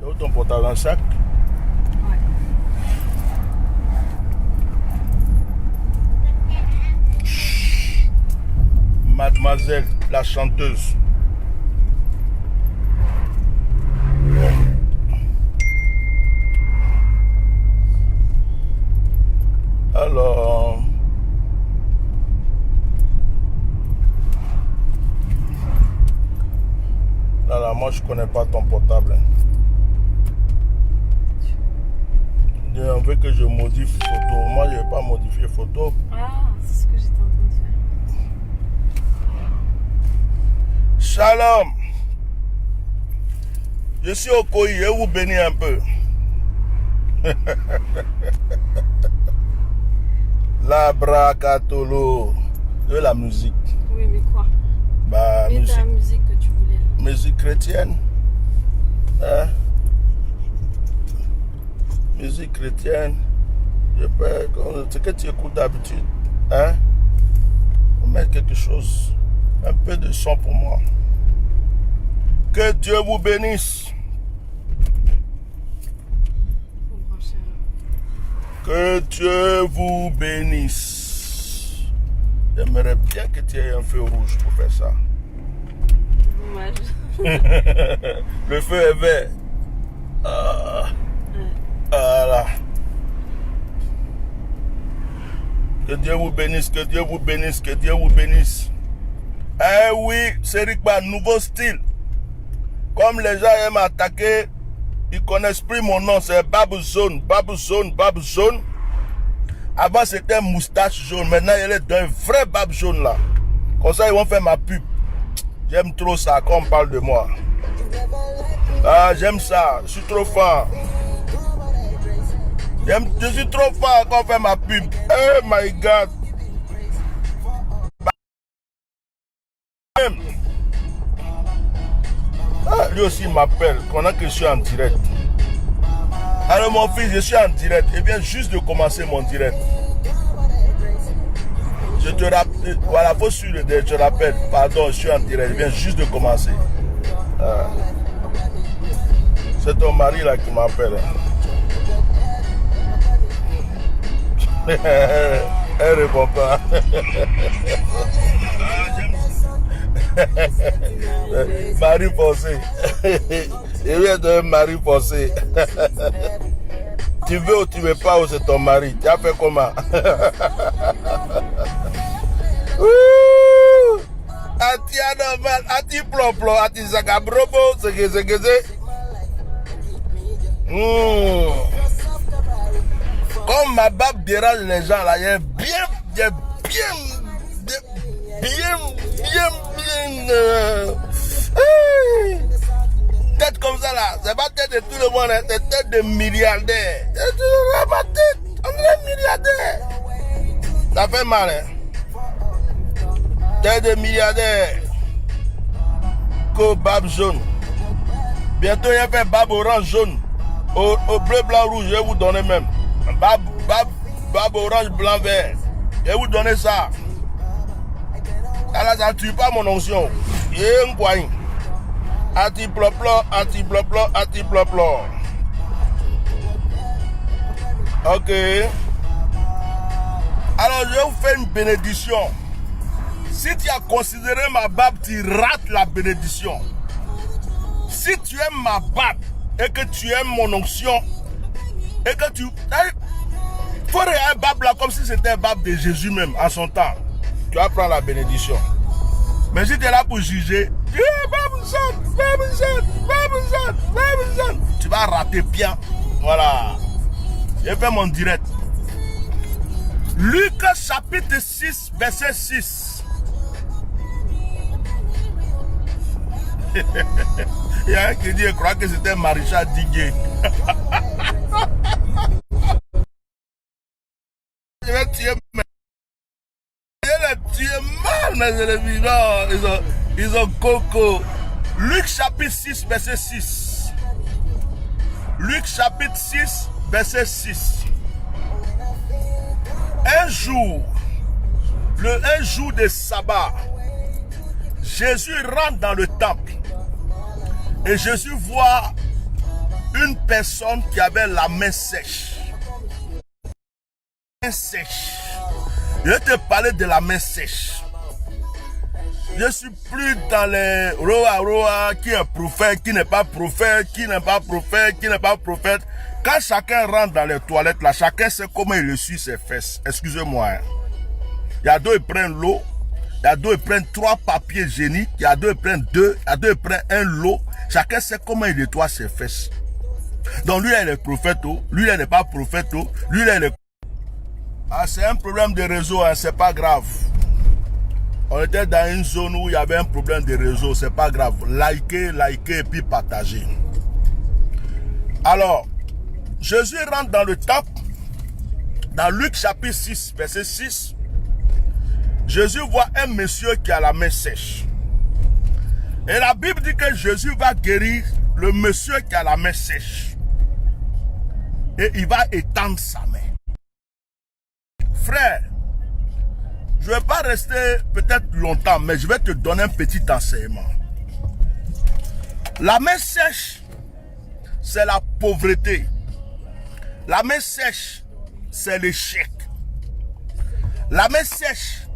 Et où ton portable dans le sac? Ouais. Mademoiselle, la chanteuse. Alors... Là, moi je connais pas ton portable. On veut que je modifie photo. Moi je vais pas modifier photo. Ah, c'est ce que j'étais en train de faire. Shalom. Je suis au Koyi, je vais vous bénir un peu. La bracatolo. De la musique. Oui, mais quoi? Bah, Mais musique. ta musique que tu voulais. Musique chrétienne. Hein? Musique chrétienne. Je peux, ce que tu écoutes d'habitude. Hein? On met quelque chose. Un peu de son pour moi. Que Dieu vous bénisse. Faut brancher alors. Que Dieu vous bénisse. J'aimerais bien que tu aies un feu rouge pour faire ça. Dommage. Le feu est vert. Ah, voilà. Que Dieu vous bénisse, que Dieu vous bénisse, que Dieu vous bénisse. Eh oui, c'est Rikba, nouveau style. Comme les gens aiment attaquer, ils connaissent plus mon nom, c'est Babou Zone, Babou Zone, Babou Zone. Avant c'était moustache jaune, maintenant il est d'un vrai Babou Zone là. Comme ça ils vont faire ma pub. J'aime trop ça quand on parle de moi. Ah, j'aime ça, je suis trop fan. Je suis trop fan quand on fait ma pub. Oh my God. Ah, lui aussi m'appelle pendant que je suis en direct. Alors mon fils, je suis en direct. Il vient juste de commencer mon direct. Je te rappelle, voilà, faut suivre le direct, je te rappelle, pardon, je suis en direct, il vient juste de commencer. Ah. C'est ton mari là qui m'appelle. Elle répond pas. Mari forcé. Il vient de mari forcé. Tu veux ou tu veux pas, ou c'est ton mari. Tu as fait comment? Ati anormal, ati plomplom, ati zakabrobo, c'est. Comme ma barbe dérange les gens là, il est bien. Tête comme ça là, c'est pas tête de tout le monde, c'est tête de milliardaire. Ma tête, on est milliardaire. Ça fait mal, hein? Tête de milliardaire. Que barbe jaune. Bientôt il y a fait barbe orange jaune. Au bleu, blanc, rouge, je vais vous donner même. Barbe orange, blanc, vert. Je vais vous donner ça. Alors ça ne tue pas mon onction. Et un coin. Anti-plop-plop, anti-plop-plop, anti-plop-plop. Ok. Alors je vais vous faire une bénédiction. Si tu as considéré ma barbe, tu rates la bénédiction. Si tu aimes ma barbe et que tu aimes mon onction et que tu... Il faut regarder un barbe là comme si c'était un barbe de Jésus même en son temps. Tu vas prendre la bénédiction. Mais si tu es là pour juger, tu vas rater bien. Voilà. J'ai fait mon direct. Luc chapitre 6, verset 6. Il y a un qui dit, je crois que c'était Maréchal Diguet. Je vais tuer mes... Je vais tuer mal mes ennemis. Non, ils ont coco. Luc chapitre 6, verset 6. Luc chapitre 6, verset 6. Un jour de sabbat, Jésus rentre dans le temple et Jésus voit une personne qui avait la main sèche. Main sèche. Je vais te parler de la main sèche. Je suis plus dans les roa qui est prophète, qui n'est pas prophète, qui n'est pas prophète, qui n'est pas prophète. Quand chacun rentre dans les toilettes, là, chacun sait comment il essuie ses fesses. Excusez-moi. Hein. Il y a deux, ils prennent l'eau. Il y a deux, ils prennent 3 papiers hygiéniques. Il y a deux, ils prennent 2. Il y a deux, ils prennent un lot. Chacun sait comment il nettoie ses fesses. Donc lui, il est prophète. Lui, il n'est pas prophète. Lui, il est... Ah, c'est un problème de réseau. Hein, c'est pas grave. On était dans une zone où il y avait un problème de réseau. C'est pas grave. Likez et puis partagez. Alors, Jésus rentre dans le temple. Dans Luc chapitre 6, verset 6. Jésus voit un monsieur qui a la main sèche. Et la Bible dit que Jésus va guérir le monsieur qui a la main sèche. Et il va étendre sa main. Frère, je ne vais pas rester peut-être longtemps, mais je vais te donner un petit enseignement. La main sèche, c'est la pauvreté. La main sèche, c'est l'échec. La main sèche,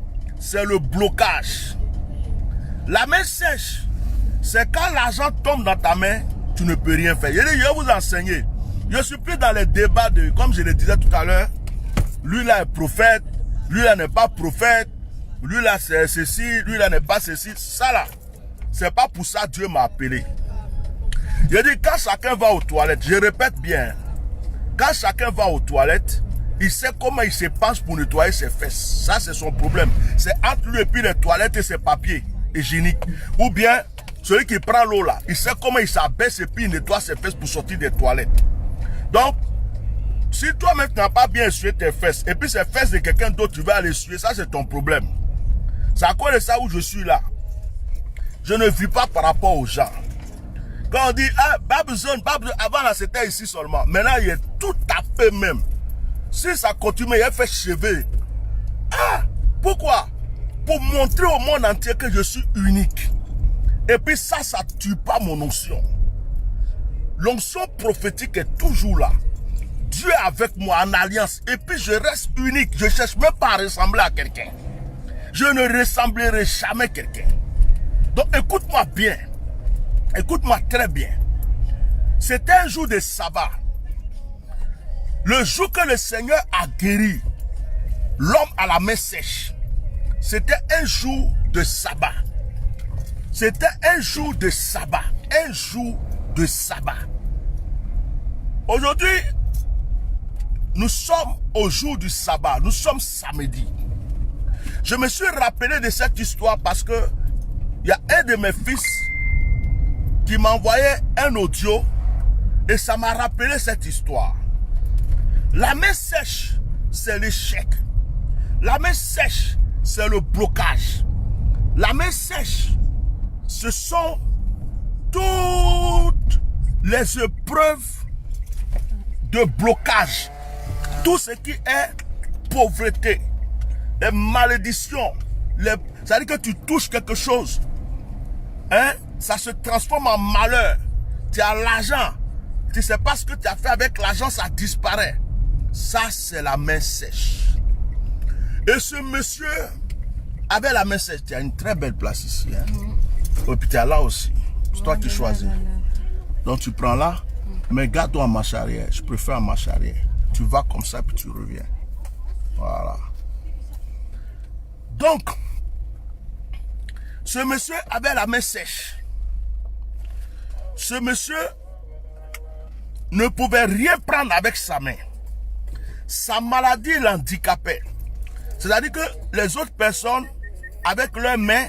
c'est le blocage. La main sèche, c'est quand l'argent tombe dans ta main, tu ne peux rien faire. Je vais vous enseigner. Je suis plus dans les débats de, comme je le disais tout à l'heure, lui là est prophète, lui là n'est pas prophète, lui là c'est ceci, lui là n'est pas ceci. Ça là, c'est pas pour ça que Dieu m'a appelé. Je dis quand chacun va aux toilettes, je répète bien, quand chacun va aux toilettes, il sait comment il se penche pour nettoyer ses fesses. Ça c'est son problème. C'est entre lui et puis les toilettes et ses papiers hygiéniques. Ou bien, celui qui prend l'eau là, il sait comment il s'abaisse et puis il nettoie ses fesses pour sortir des toilettes. Donc, si toi-même tu n'as pas bien essuyé tes fesses, et puis ces fesses de quelqu'un d'autre, tu vas aller essuyer, ça c'est ton problème. C'est à cause de ça où je suis là. Je ne vis pas par rapport aux gens. Quand on dit, ah, pas besoin, avant là c'était ici seulement. Maintenant il est tout à fait même. Si ça continue, il fait cheveux. Ah, pourquoi? Pour montrer au monde entier que je suis unique. Et puis ça ne tue pas mon onction. L'onction prophétique est toujours là. Dieu est avec moi en alliance. Et puis je reste unique. Je ne cherche même pas à ressembler à quelqu'un. Je ne ressemblerai jamais à quelqu'un. Donc écoute-moi bien. Écoute-moi très bien. C'était un jour de sabbat. Le jour que le Seigneur a guéri l'homme à la main sèche. C'était un jour de sabbat. C'était un jour de sabbat. Un jour de sabbat. Aujourd'hui, nous sommes au jour du sabbat. Nous sommes samedi. Je me suis rappelé de cette histoire parce que il y a un de mes fils qui m'a envoyé un audio et ça m'a rappelé cette histoire. La main sèche, c'est l'échec. La main sèche, c'est le blocage. La main sèche, ce sont toutes les épreuves de blocage. Tout ce qui est pauvreté, les malédictions, c'est-à-dire que tu touches quelque chose, hein, ça se transforme en malheur. Tu as l'argent, tu ne sais pas ce que tu as fait avec l'argent, ça disparaît. Ça, c'est la main sèche. Et ce monsieur avait la main sèche. Tu as une très belle place ici. Hein? Et puis tu es là aussi. C'est toi qui choisis. Donc tu prends là, mais garde-toi en marche arrière. Je préfère en marche arrière. Tu vas comme ça, puis tu reviens. Voilà. Donc, ce monsieur avait la main sèche. Ce monsieur ne pouvait rien prendre avec sa main. Sa maladie l'handicapait. C'est-à-dire que les autres personnes, avec leurs mains,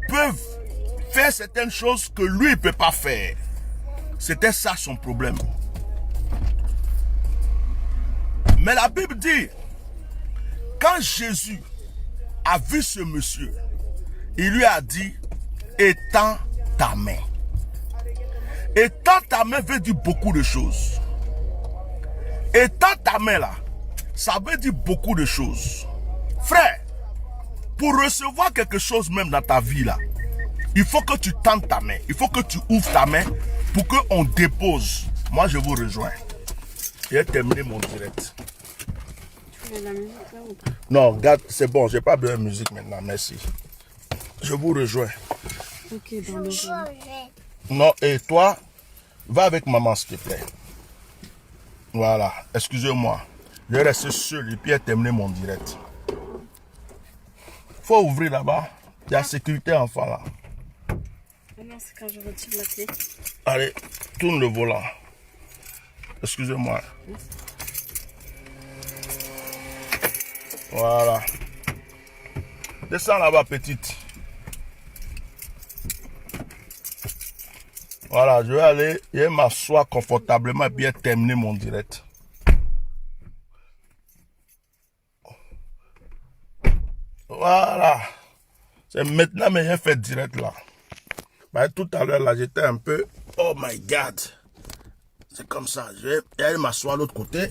peuvent faire certaines choses que lui ne peut pas faire. C'était ça son problème. Mais la Bible dit, quand Jésus a vu ce monsieur, il lui a dit, étends ta main. Étends ta main veut dire beaucoup de choses. Étends ta main là, ça veut dire beaucoup de choses. Frère, pour recevoir quelque chose même dans ta vie là, il faut que tu tends ta main. Il faut que tu ouvres ta main pour qu'on dépose. Moi, je vous rejoins. J'ai terminé mon direct. Tu veux de la musique là ou pas? Non, regarde, c'est bon, j'ai pas besoin de musique maintenant, merci. Je vous rejoins. Ok, dans le jeu. Non, et toi, va avec maman, s'il te plaît. Voilà, excusez-moi. Je vais rester seul et puis j'ai terminé mon direct. Faut ouvrir là-bas. Il y a sécurité enfant là. Ah non, c'est quand je retire la clé. Allez, tourne le volant. Excusez-moi. Voilà. Descends là-bas, petite. Voilà, je vais aller et m'asseoir confortablement et bien terminer mon direct. Voilà. C'est maintenant que j'ai fait direct là. Bah, tout à l'heure là, j'étais un peu... Oh my God. C'est comme ça. Je vais aller m'asseoir à l'autre côté.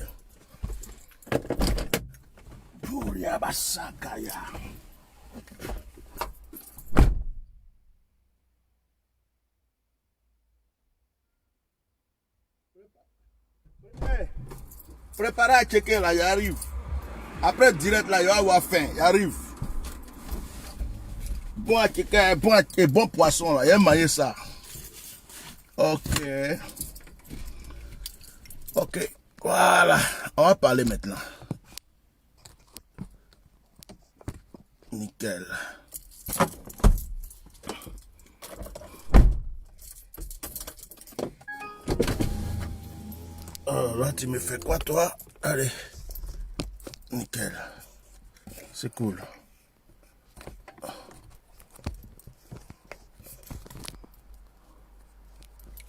Préparez à checker là, j'arrive. Après direct là, il va avoir faim, j'arrive. Bon à checker, bon poisson là, il va manger ça. Ok. Ok, voilà. On va parler maintenant. Nickel. Oh, là, tu me fais quoi, toi? Allez. Nickel. C'est cool.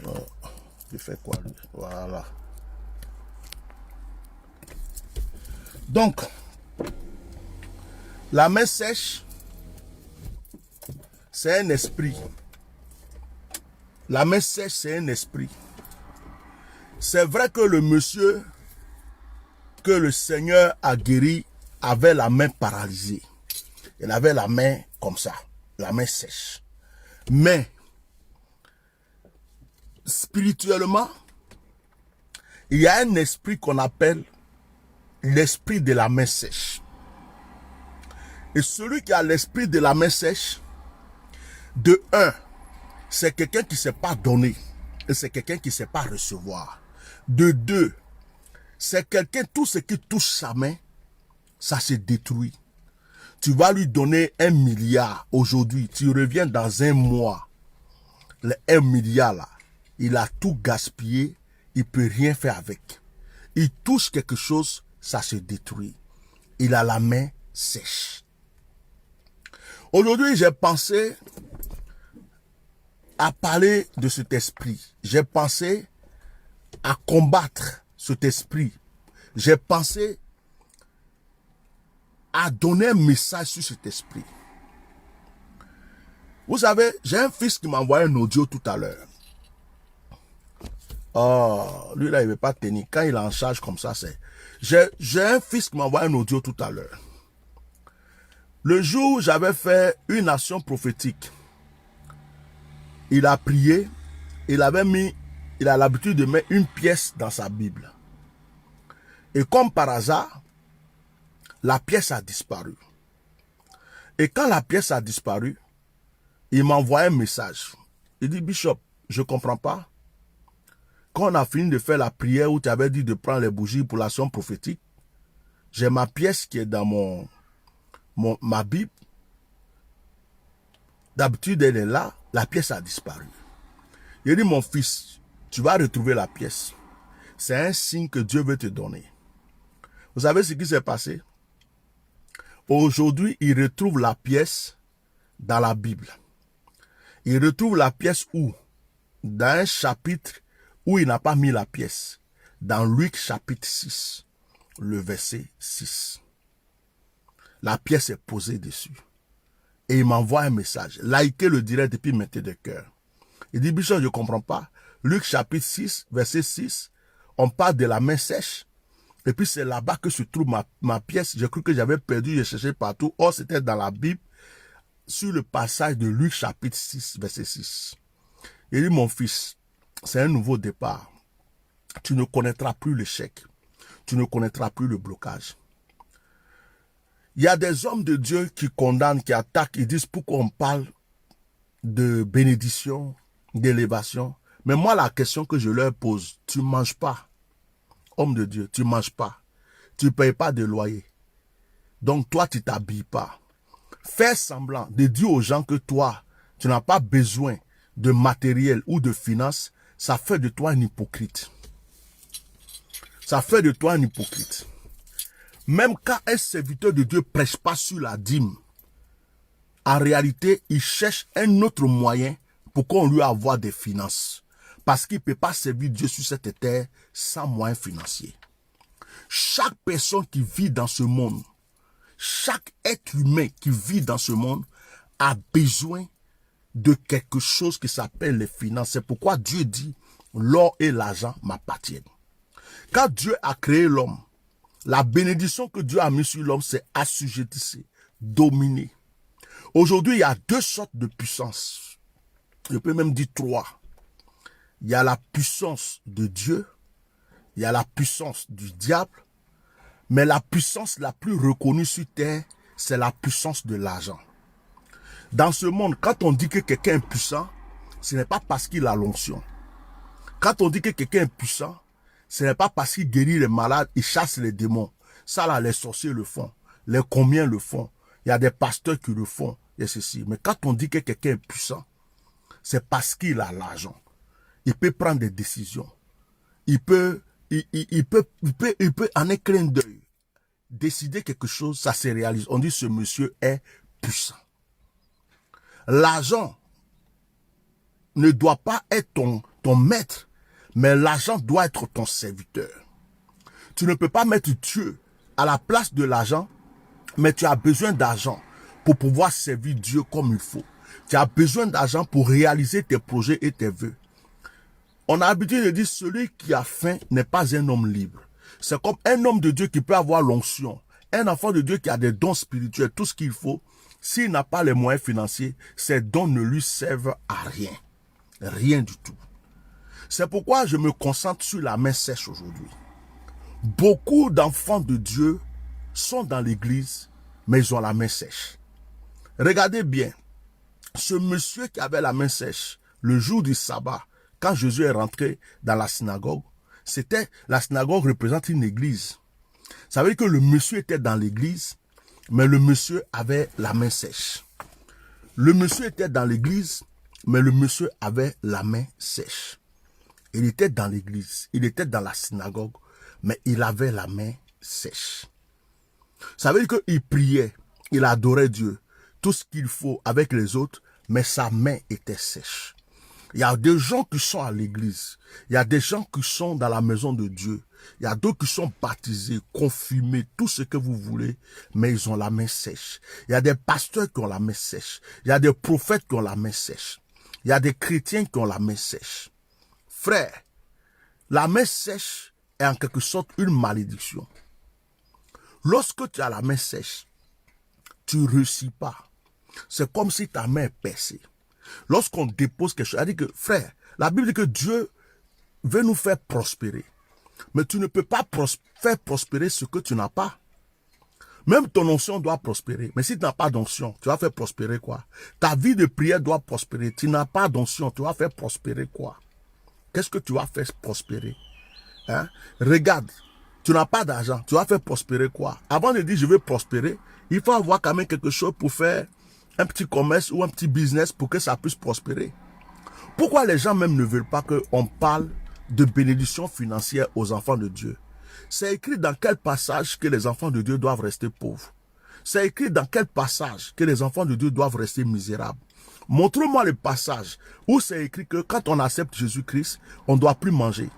Oh, tu fais quoi, lui? Voilà. Donc, la main sèche, c'est un esprit. La main sèche, c'est un esprit. C'est vrai que le monsieur que le Seigneur a guéri avait la main paralysée. Il avait la main comme ça, la main sèche. Mais, spirituellement, il y a un esprit qu'on appelle l'esprit de la main sèche. Et celui qui a l'esprit de la main sèche, de un, c'est quelqu'un qui ne sait pas donner. Et c'est quelqu'un qui ne sait pas recevoir. De deux, c'est quelqu'un, tout ce qui touche sa main, ça se détruit. Tu vas lui donner 1 milliard aujourd'hui, tu reviens dans un mois. Le 1 milliard là, il a tout gaspillé, il ne peut rien faire avec. Il touche quelque chose, ça se détruit. Il a la main sèche. Aujourd'hui, j'ai pensé à parler de cet esprit. J'ai pensé à combattre cet esprit. J'ai pensé à donner un message sur cet esprit. Vous savez, j'ai un fils qui m'a envoyé un audio tout à l'heure. Oh, lui là, il ne veut pas tenir. Quand il est en charge comme ça, c'est... J'ai un fils qui m'a envoyé un audio tout à l'heure. Le jour où j'avais fait une action prophétique, il a prié, il a l'habitude de mettre une pièce dans sa Bible. Et comme par hasard, la pièce a disparu. Et quand la pièce a disparu, il m'a envoyé un message. Il dit, Bishop, je ne comprends pas. Quand on a fini de faire la prière où tu avais dit de prendre les bougies pour l'action prophétique, j'ai ma pièce qui est dans ma Bible. D'habitude, elle est là. La pièce a disparu. Il dit, mon fils, tu vas retrouver la pièce. C'est un signe que Dieu veut te donner. Vous savez ce qui s'est passé? Aujourd'hui, il retrouve la pièce dans la Bible. Il retrouve la pièce où? Dans un chapitre où il n'a pas mis la pièce. Dans Luc chapitre 6, le verset 6. La pièce est posée dessus. Et il m'envoie un message. Likez le direct et puis mettez de cœur. Il dit, Bishop, je ne comprends pas. Luc chapitre 6, verset 6, on parle de la main sèche. Et puis c'est là-bas que se trouve ma pièce. J'ai cru que j'avais perdu, j'ai cherché partout. Or, c'était dans la Bible, sur le passage de Luc chapitre 6, verset 6. Il dit, mon fils, c'est un nouveau départ. tu ne connaîtras plus l'échec. Tu ne connaîtras plus le blocage. Il y a des hommes de Dieu qui condamnent, qui attaquent, ils disent pourquoi on parle de bénédiction, d'élévation. Mais moi, la question que je leur pose, tu ne manges pas. Homme de Dieu, tu ne manges pas. Tu ne payes pas de loyer. Donc toi, tu ne t'habilles pas. Fais semblant de dire aux gens que toi, tu n'as pas besoin de matériel ou de finances, ça fait de toi un hypocrite. Ça fait de toi un hypocrite. Même quand un serviteur de Dieu ne prêche pas sur la dîme, en réalité, il cherche un autre moyen pour qu'on lui envoie des finances. Parce qu'il ne peut pas servir Dieu sur cette terre sans moyens financiers. Chaque personne qui vit dans ce monde, chaque être humain qui vit dans ce monde a besoin de quelque chose qui s'appelle les finances. C'est pourquoi Dieu dit, l'or et l'argent m'appartiennent. Quand Dieu a créé l'homme, la bénédiction que Dieu a mise sur l'homme, c'est assujettir, dominer. Aujourd'hui, il y a deux sortes de puissance. Je peux même dire trois. Il y a la puissance de Dieu, il y a la puissance du diable, mais la puissance la plus reconnue sur terre, c'est la puissance de l'argent. Dans ce monde, quand on dit que quelqu'un est puissant, ce n'est pas parce qu'il a l'onction. Quand on dit que quelqu'un est puissant, ce n'est pas parce qu'il guérit les malades, il chasse les démons. Ça là, les sorciers le font, les combien le font. Il y a des pasteurs qui le font, et ceci. Mais quand on dit que quelqu'un est puissant, c'est parce qu'il a l'argent. Il peut prendre des décisions. Il peut en un clin d'œil décider quelque chose, ça se réalise. On dit ce monsieur est puissant. L'argent ne doit pas être ton maître, mais l'argent doit être ton serviteur. Tu ne peux pas mettre Dieu à la place de l'argent, mais tu as besoin d'argent pour pouvoir servir Dieu comme il faut. Tu as besoin d'argent pour réaliser tes projets et tes vœux. On a l'habitude de dire celui qui a faim n'est pas un homme libre. C'est comme un homme de Dieu qui peut avoir l'onction. Un enfant de Dieu qui a des dons spirituels, tout ce qu'il faut. S'il n'a pas les moyens financiers, ces dons ne lui servent à rien. Rien du tout. C'est pourquoi je me concentre sur la main sèche aujourd'hui. Beaucoup d'enfants de Dieu sont dans l'église, mais ils ont la main sèche. Regardez bien. Ce monsieur qui avait la main sèche, le jour du sabbat, quand Jésus est rentré dans la synagogue, la synagogue représente une église. Ça veut dire que le monsieur était dans l'église, mais le monsieur avait la main sèche. Le monsieur était dans l'église, mais le monsieur avait la main sèche. Il était dans l'église, il était dans la synagogue, mais il avait la main sèche. Ça veut dire qu'il priait, il adorait Dieu, tout ce qu'il faut avec les autres, mais sa main était sèche. Il y a des gens qui sont à l'église. Il y a des gens qui sont dans la maison de Dieu. Il y a d'autres qui sont baptisés, confirmés, tout ce que vous voulez, mais ils ont la main sèche. Il y a des pasteurs qui ont la main sèche. Il y a des prophètes qui ont la main sèche. Il y a des chrétiens qui ont la main sèche. Frère, la main sèche est en quelque sorte une malédiction. Lorsque tu as la main sèche, tu ne réussis pas. C'est comme si ta main est percée. Lorsqu'on dépose quelque chose, elle dit que, frère, la Bible dit que Dieu veut nous faire prospérer. Mais tu ne peux pas faire prospérer ce que tu n'as pas. Même ton onction doit prospérer. Mais si tu n'as pas d'onction, tu vas faire prospérer quoi? Ta vie de prière doit prospérer. Tu n'as pas d'onction, tu vas faire prospérer quoi? Qu'est-ce que tu vas faire prospérer? Hein? Regarde, tu n'as pas d'argent, tu vas faire prospérer quoi? Avant de dire je veux prospérer, il faut avoir quand même quelque chose pour faire un petit commerce ou un petit business pour que ça puisse prospérer. Pourquoi les gens même ne veulent pas qu'on parle de bénédiction financière aux enfants de Dieu? C'est écrit dans quel passage que les enfants de Dieu doivent rester pauvres? C'est écrit dans quel passage que les enfants de Dieu doivent rester misérables? Montre-moi le passage où c'est écrit que quand on accepte Jésus-Christ, on ne doit plus manger,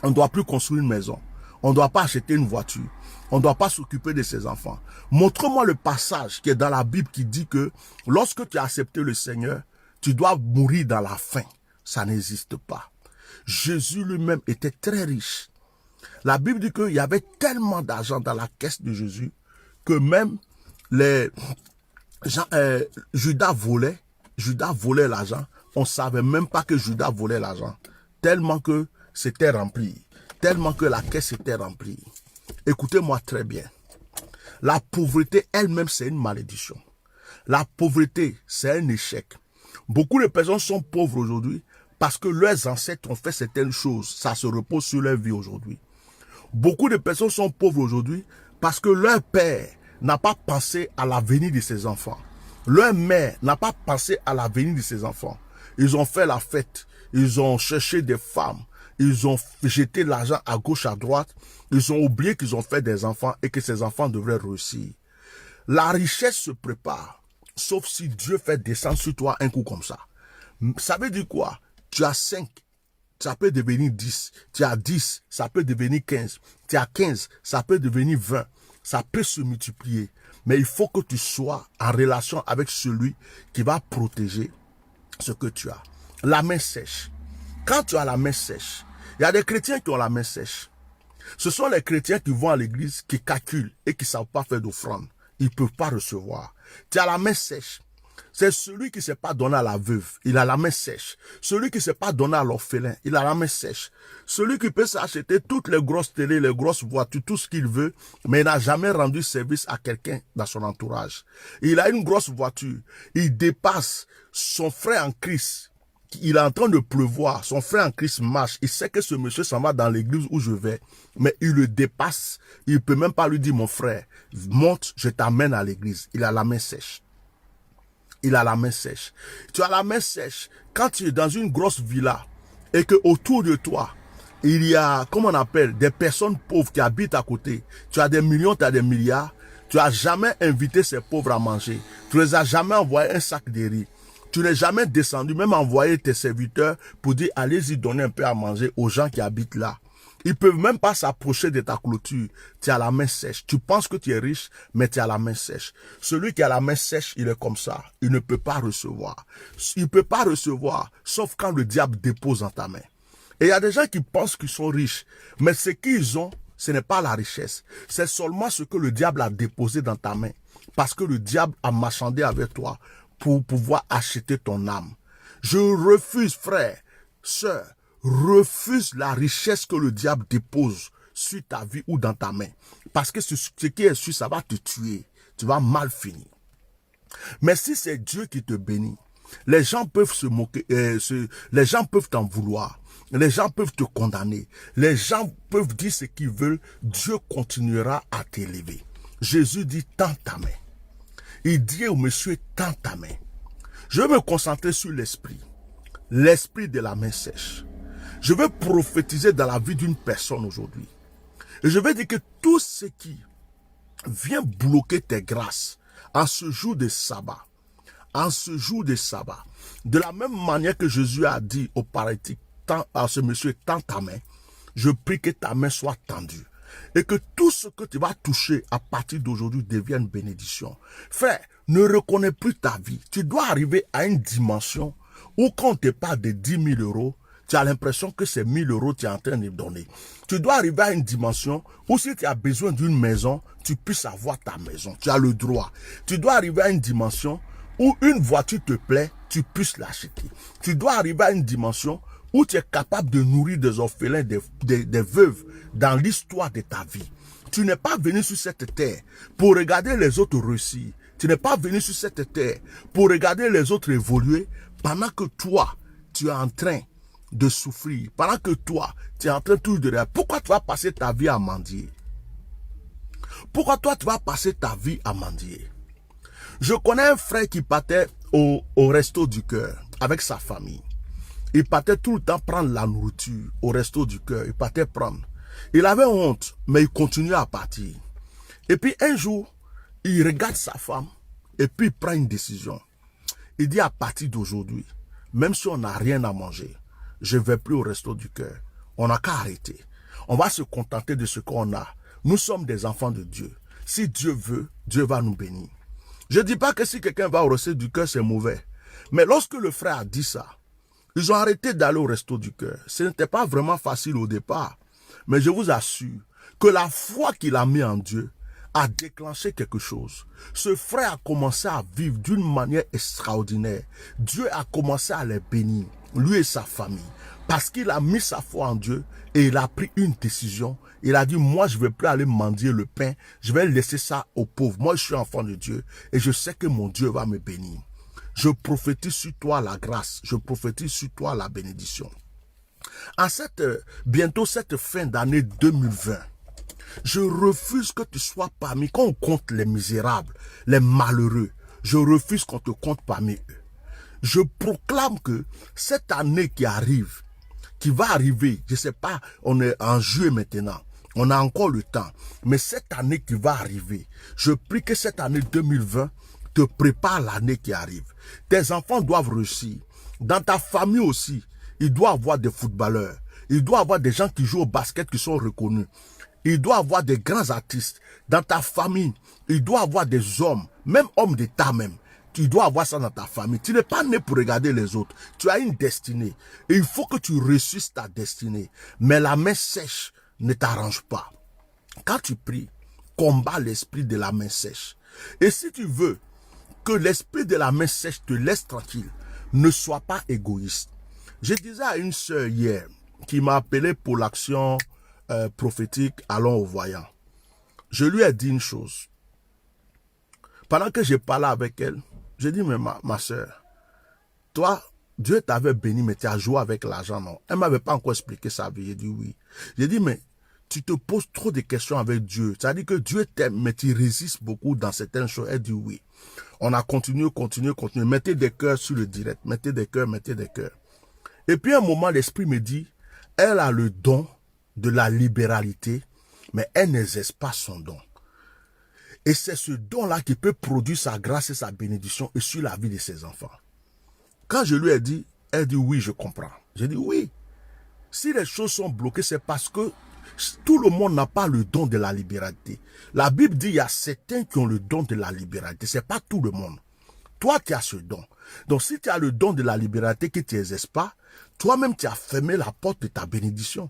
on ne doit plus construire une maison, on ne doit pas acheter une voiture, on ne doit pas s'occuper de ses enfants. Montre-moi le passage qui est dans la Bible qui dit que lorsque tu as accepté le Seigneur, tu dois mourir dans la faim. Ça n'existe pas. Jésus lui-même était très riche. La Bible dit qu'il y avait tellement d'argent dans la caisse de Jésus que même Judas volait l'argent. On ne savait même pas que Judas volait l'argent. Tellement que c'était rempli. tellement que la caisse était remplie. Écoutez-moi très bien. La pauvreté elle-même, c'est une malédiction. La pauvreté, c'est un échec. Beaucoup de personnes sont pauvres aujourd'hui parce que leurs ancêtres ont fait certaines choses. Ça se repose sur leur vie aujourd'hui. Beaucoup de personnes sont pauvres aujourd'hui parce que leur père n'a pas pensé à l'avenir de ses enfants. Leur mère n'a pas pensé à l'avenir de ses enfants. Ils ont fait la fête. Ils ont cherché des femmes. Ils ont jeté l'argent à gauche, à droite. Ils ont oublié qu'ils ont fait des enfants et que ces enfants devraient réussir. La richesse se prépare, sauf si Dieu fait descendre sur toi un coup comme ça. Ça veut dire quoi? Tu as 5, ça peut devenir 10. Tu as 10, ça peut devenir 15. Tu as 15, ça peut devenir 20. Ça peut se multiplier. Mais il faut que tu sois en relation avec celui qui va protéger ce que tu as. La main sèche. Quand tu as la main sèche, il y a des chrétiens qui ont la main sèche. Ce sont les chrétiens qui vont à l'église, qui calculent et qui ne savent pas faire d'offrande. Ils ne peuvent pas recevoir. Tu as la main sèche. C'est celui qui ne s'est pas donné à la veuve. Il a la main sèche. Celui qui ne s'est pas donné à l'orphelin. Il a la main sèche. Celui qui peut s'acheter toutes les grosses télés, les grosses voitures, tout ce qu'il veut, mais il n'a jamais rendu service à quelqu'un dans son entourage. Il a une grosse voiture. Il dépasse son frère en Christ. Il est en train de pleuvoir, son frère en Christ marche, il sait que ce monsieur s'en va dans l'église où je vais, mais il le dépasse, il ne peut même pas lui dire, mon frère, monte, je t'amène à l'église. Il a la main sèche. Il a la main sèche. Tu as la main sèche quand tu es dans une grosse villa et que autour de toi, il y a, comment on appelle, des personnes pauvres qui habitent à côté. Tu as des millions, tu as des milliards. Tu n'as jamais invité ces pauvres à manger. Tu ne les as jamais envoyé un sac de riz. Tu n'es jamais descendu, même envoyer tes serviteurs pour dire allez-y donner un peu à manger aux gens qui habitent là. Ils ne peuvent même pas s'approcher de ta clôture. Tu as la main sèche. Tu penses que tu es riche, mais tu as la main sèche. Celui qui a la main sèche, il est comme ça. Il ne peut pas recevoir. Il ne peut pas recevoir, sauf quand le diable dépose dans ta main. Et il y a des gens qui pensent qu'ils sont riches, mais ce qu'ils ont, ce n'est pas la richesse. C'est seulement ce que le diable a déposé dans ta main. Parce que le diable a marchandé avec toi pour pouvoir acheter ton âme. Je refuse, frère, sœur, refuse la richesse que le diable dépose sur ta vie ou dans ta main. Parce que ce qui est sûr, ça va te tuer. Tu vas mal finir. Mais si c'est Dieu qui te bénit, les gens peuvent se moquer, les gens peuvent t'en vouloir. Les gens peuvent te condamner. Les gens peuvent dire ce qu'ils veulent. Dieu continuera à t'élever. Jésus dit, tends ta main. Il dit au monsieur, tends ta main. Je veux me concentrer sur l'esprit. L'esprit de la main sèche. Je veux prophétiser dans la vie d'une personne aujourd'hui. Et je veux dire que tout ce qui vient bloquer tes grâces en ce jour de sabbat, de la même manière que Jésus a dit au paralytique, à ce monsieur, tends ta main, je prie que ta main soit tendue. Et que tout ce que tu vas toucher à partir d'aujourd'hui devienne bénédiction. Frère, ne reconnais plus ta vie. Tu dois arriver à une dimension où quand on te parle de 10 000 euros, tu as l'impression que c'est 1 000 euros que tu es en train de donner. Tu dois arriver à une dimension où si tu as besoin d'une maison, tu puisses avoir ta maison. Tu as le droit. Tu dois arriver à une dimension où une voiture te plaît, tu puisses l'acheter. Tu dois arriver à une dimension où tu es capable de nourrir des orphelins, des veuves dans l'histoire de ta vie. Tu n'es pas venu sur cette terre pour regarder les autres réussir. Tu n'es pas venu sur cette terre pour regarder les autres évoluer pendant que toi, tu es en train de souffrir. Pendant que toi, tu es en train toujours de rire. Pourquoi tu vas passer ta vie à mendier? Pourquoi toi, tu vas passer ta vie à mendier? Je connais un frère qui partait au resto du cœur avec sa famille. Il partait tout le temps prendre la nourriture au resto du cœur. Il partait prendre. Il avait honte, mais il continuait à partir. Et puis un jour, il regarde sa femme et puis il prend une décision. Il dit à partir d'aujourd'hui, même si on n'a rien à manger, je ne vais plus au resto du cœur. On n'a qu'à arrêter. On va se contenter de ce qu'on a. Nous sommes des enfants de Dieu. Si Dieu veut, Dieu va nous bénir. Je ne dis pas que si quelqu'un va au resto du cœur, c'est mauvais. Mais lorsque le frère a dit ça, ils ont arrêté d'aller au resto du cœur. Ce n'était pas vraiment facile au départ. Mais je vous assure que la foi qu'il a mis en Dieu a déclenché quelque chose. Ce frère a commencé à vivre d'une manière extraordinaire. Dieu a commencé à les bénir. lui et sa famille. Parce qu'il a mis sa foi en Dieu et il a pris une décision. Il a dit, moi, je ne vais plus aller mendier le pain. Je vais laisser ça aux pauvres. Moi, je suis enfant de Dieu et je sais que mon Dieu va me bénir. Je prophétise sur toi la grâce. Je prophétise sur toi la bénédiction. En bientôt cette fin d'année 2020, je refuse que tu sois parmi, quand on compte les misérables, les malheureux, je refuse qu'on te compte parmi eux. Je proclame que cette année qui arrive, qui va arriver, je ne sais pas, on est en juillet maintenant, on a encore le temps, mais cette année qui va arriver, je prie que cette année 2020 te prépare l'année qui arrive. Tes enfants doivent réussir. Dans ta famille aussi, il doit y avoir des footballeurs, il doit y avoir des gens qui jouent au basket qui sont reconnus. Il doit y avoir des grands artistes. Dans ta famille, il doit y avoir des hommes, même hommes d'État même. Tu dois avoir ça dans ta famille. Tu n'es pas né pour regarder les autres. Tu as une destinée. Et il faut que tu réussisses ta destinée. Mais la main sèche ne t'arrange pas. Quand tu pries, combat l'esprit de la main sèche. Et si tu veux que l'esprit de la main sèche te laisse tranquille, ne sois pas égoïste. Je disais à une sœur hier, qui m'a appelé pour l'action prophétique, allons au voyant. Je lui ai dit une chose. Pendant que je parlais avec elle, j'ai dit, mais ma soeur, toi, Dieu t'avait béni, mais tu as joué avec l'argent, non? Elle ne m'avait pas encore expliqué sa vie. J'ai dit oui. J'ai dit, mais tu te poses trop de questions avec Dieu. C'est-à-dire que Dieu t'aime, mais tu résistes beaucoup dans certaines choses. Elle dit oui. On a continué. Mettez des cœurs sur le direct. Mettez des cœurs. Et puis à un moment, l'esprit me dit, elle a le don de la libéralité, mais elle n'exerce pas son don. Et c'est ce don-là qui peut produire sa grâce et sa bénédiction et sur la vie de ses enfants. Quand je lui ai dit, elle dit oui, je comprends. J'ai dit oui. Si les choses sont bloquées, c'est parce que tout le monde n'a pas le don de la libéralité. La Bible dit, il y a certains qui ont le don de la libéralité. Ce n'est pas tout le monde. Toi, tu as ce don. Donc, si tu as le don de la libéralité que tu n'exerces pas, toi-même, tu as fermé la porte de ta bénédiction.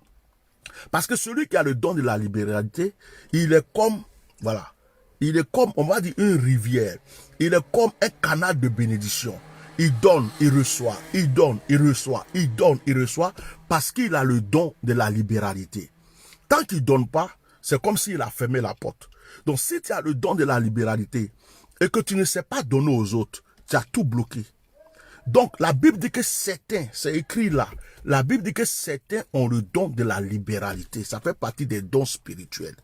Parce que celui qui a le don de la libéralité, il est comme, voilà, il est comme, on va dire, une rivière. Il est comme un canal de bénédiction. Il donne, il reçoit, il donne, il reçoit, il donne, il reçoit, parce qu'il a le don de la libéralité. Tant qu'il ne donne pas, c'est comme s'il a fermé la porte. Donc, si tu as le don de la libéralité et que tu ne sais pas donner aux autres, tu as tout bloqué. Donc, la Bible dit que certains, c'est écrit là, la Bible dit que certains ont le don de la libéralité. Ça fait partie des dons spirituels.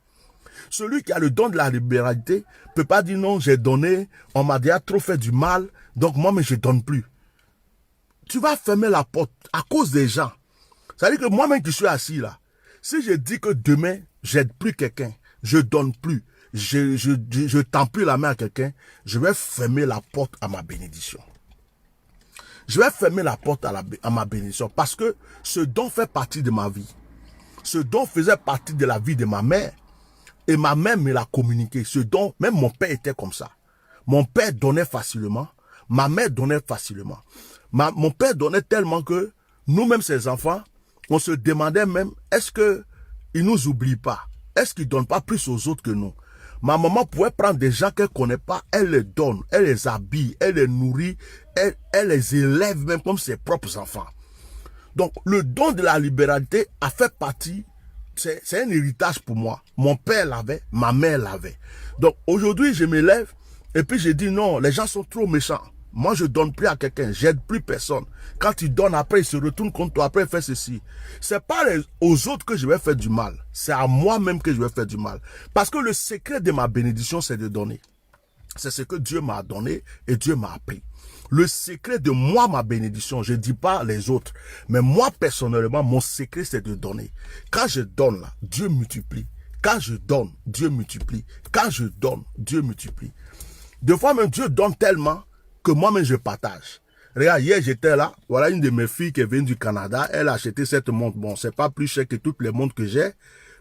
Celui qui a le don de la libéralité ne peut pas dire non, j'ai donné, on m'a déjà trop fait du mal, donc moi, mais je ne donne plus. Tu vas fermer la porte à cause des gens. C'est-à-dire que moi-même qui suis assis là, si je dis que demain, j'aide plus quelqu'un, je donne plus, je tends plus la main à quelqu'un, je vais fermer la porte à ma bénédiction. Je vais fermer la porte à ma bénédiction parce que ce don fait partie de ma vie. Ce don faisait partie de la vie de ma mère. Et ma mère me l'a communiqué. Ce don, même mon père était comme ça. Mon père donnait facilement. Ma mère donnait facilement. Mon père donnait tellement que nous-mêmes, ses enfants, on se demandait même, est-ce qu'il ne nous oublie pas? Est-ce qu'il ne donne pas plus aux autres que nous? Ma maman pouvait prendre des gens qu'elle ne connaît pas, elle les donne, elle les habille, elle les nourrit, elle les élève même comme ses propres enfants. Donc, le don de la libéralité a fait partie, c'est un héritage pour moi. Mon père l'avait, ma mère l'avait. Donc, aujourd'hui, je me lève et puis je dis non, les gens sont trop méchants. Moi, je ne donne plus à quelqu'un, j'aide plus personne. Quand tu donnes, après, il se retourne contre toi, après, il fait ceci. Ce n'est pas aux autres que je vais faire du mal. C'est à moi-même que je vais faire du mal. Parce que le secret de ma bénédiction, c'est de donner. C'est ce que Dieu m'a donné et Dieu m'a appris. Le secret de moi, ma bénédiction, je ne dis pas les autres, mais moi, personnellement, mon secret, c'est de donner. Quand je donne, là, Dieu multiplie. Quand je donne, Dieu multiplie. Quand je donne, Dieu multiplie. Des fois, même, Dieu donne tellement que moi-même, je partage. Regarde, hier, j'étais là. Voilà une de mes filles qui est venue du Canada. Elle a acheté cette montre. Bon, c'est pas plus cher que toutes les montres que j'ai.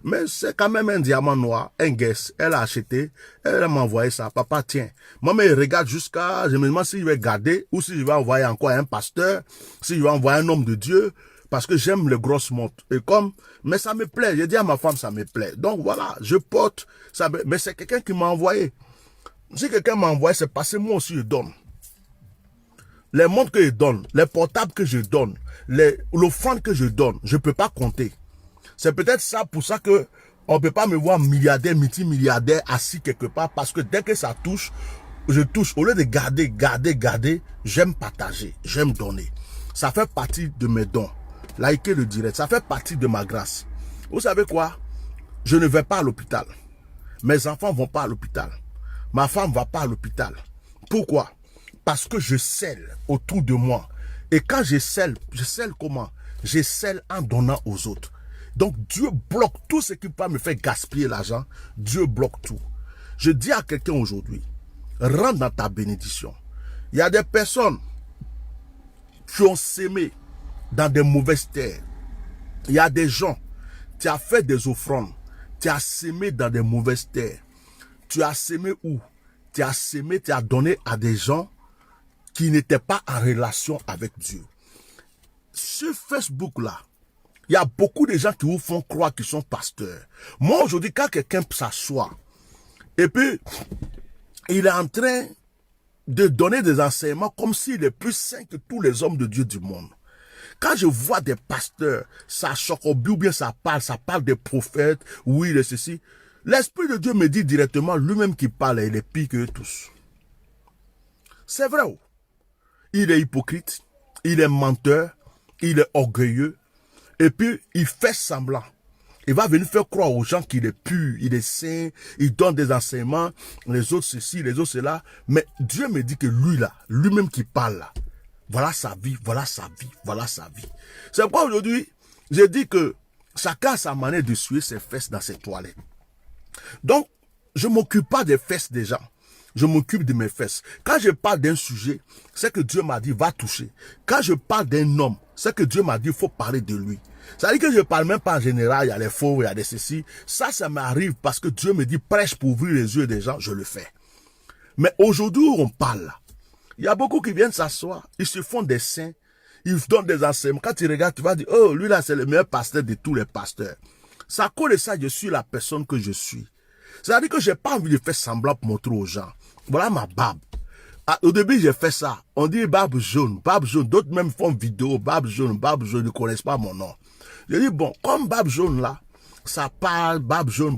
Mais c'est quand même un diamant noir, un guess. Elle a acheté. Elle m'a envoyé ça. Papa, tiens. Moi-même, je regarde jusqu'à... Je me demande si je vais garder ou si je vais envoyer encore un pasteur. Si je vais envoyer un homme de Dieu. Parce que j'aime les grosses montres. Et comme... Mais ça me plaît. J'ai dit à ma femme, ça me plaît. Donc voilà, je porte. Ça me... Mais c'est quelqu'un qui m'a envoyé. Si quelqu'un m'a envoyé, c'est parce que moi aussi je donne. les montres que je donne, les portables que je donne, l'offrande que je donne, je ne peux pas compter. C'est peut-être ça pour ça que on ne peut pas me voir milliardaire, multimilliardaire assis quelque part parce que dès que ça touche, je touche. Au lieu de garder, j'aime partager, j'aime donner. Ça fait partie de mes dons. Likez le direct, ça fait partie de ma grâce. Vous savez quoi? Je ne vais pas à l'hôpital. Mes enfants ne vont pas à l'hôpital. Ma femme ne va pas à l'hôpital. Pourquoi? Parce que je scelle autour de moi. Et quand je scelle comment? Je scelle en donnant aux autres. Donc Dieu bloque tout ce qui peut me faire gaspiller l'argent. Dieu bloque tout. Je dis à quelqu'un aujourd'hui, rentre dans ta bénédiction. Il y a des personnes qui ont sémé dans des mauvaises terres. Il y a des gens, tu as fait des offrandes. Tu as sémé dans des mauvaises terres. Tu as sémé où? Tu as sémé, tu as donné à des gens qui n'étaient pas en relation avec Dieu. Sur Facebook là, il y a beaucoup de gens qui vous font croire qu'ils sont pasteurs. Moi aujourd'hui, quand quelqu'un s'assoit, et puis il est en train de donner des enseignements comme s'il est plus saint que tous les hommes de Dieu du monde. Quand je vois des pasteurs, ça choque ou bien ça parle des prophètes, oui, de ceci. L'Esprit de Dieu me dit directement, lui-même qui parle, il est pire que eux tous. C'est vrai. Il est hypocrite, il est menteur, il est orgueilleux, et puis il fait semblant. Il va venir faire croire aux gens qu'il est pur, il est saint, il donne des enseignements, les autres ceci, les autres cela. Mais Dieu me dit que lui là, lui-même qui parle là, voilà sa vie, voilà sa vie, voilà sa vie. C'est pourquoi aujourd'hui, j'ai dit que chacun a sa manière de suer ses fesses dans ses toilettes. Donc, je ne m'occupe pas des fesses des gens. Je m'occupe de mes fesses. Quand je parle d'un sujet, c'est que Dieu m'a dit, va toucher. Quand je parle d'un homme, c'est que Dieu m'a dit, il faut parler de lui. Ça veut dire que je ne parle même pas en général, il y a les faux, il y a des ceci. Ça m'arrive parce que Dieu me dit, prêche pour ouvrir les yeux des gens, je le fais. Mais aujourd'hui où on parle là, il y a beaucoup qui viennent s'asseoir, ils se font des saints, ils donnent des enseignements. Quand tu regardes, tu vas dire, oh, lui là, c'est le meilleur pasteur de tous les pasteurs. Ça à cause de ça, je suis la personne que je suis. C'est-à-dire que je n'ai pas envie de faire semblant pour montrer aux gens. Voilà ma barbe. Ah, au début, j'ai fait ça. On dit barbe jaune, barbe jaune. D'autres même font vidéo, barbe jaune, ils ne connaissent pas mon nom. Je dis, bon, comme barbe jaune là, ça parle, barbe jaune,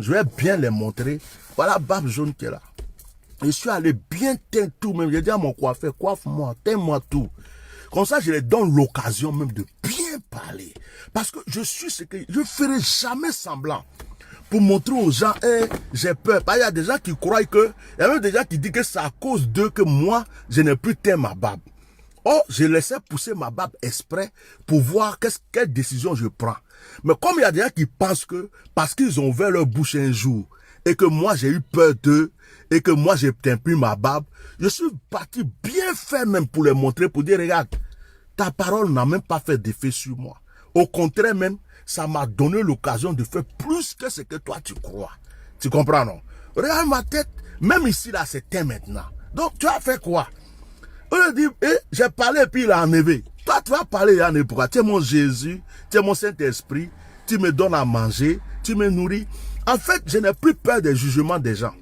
je vais bien les montrer. Voilà barbe jaune qui est là. Je suis allé bien teindre tout même. J'ai dit à mon coiffeur, coiffe-moi, teins-moi tout. Comme ça, je les donne l'occasion même de bien parler. Parce que je suis ce que je ne ferai jamais semblant. Pour montrer aux gens, hey, j'ai peur. Il y a des gens qui croient que, il y a même des gens qui disent que c'est à cause d'eux que moi, je n'ai plus teint ma barbe. Oh, je laissais pousser ma barbe exprès pour voir quelle décision je prends. Mais comme il y a des gens qui pensent que, parce qu'ils ont ouvert leur bouche un jour, et que moi j'ai eu peur d'eux, et que moi j'ai teint plus ma barbe, je suis parti bien faire même pour les montrer, pour dire, regarde, ta parole n'a même pas fait d'effet sur moi. Au contraire même, ça m'a donné l'occasion de faire plus que ce que toi tu crois. Tu comprends, non? Regarde ma tête, même ici là, c'est teint maintenant. Donc tu as fait quoi? On dit, j'ai parlé et puis il a enlevé. Toi, tu vas parler, il a enlevé. Pourquoi? Tu es mon Jésus, tu es mon Saint-Esprit, tu me donnes à manger, tu me nourris. En fait, je n'ai plus peur des jugements des gens.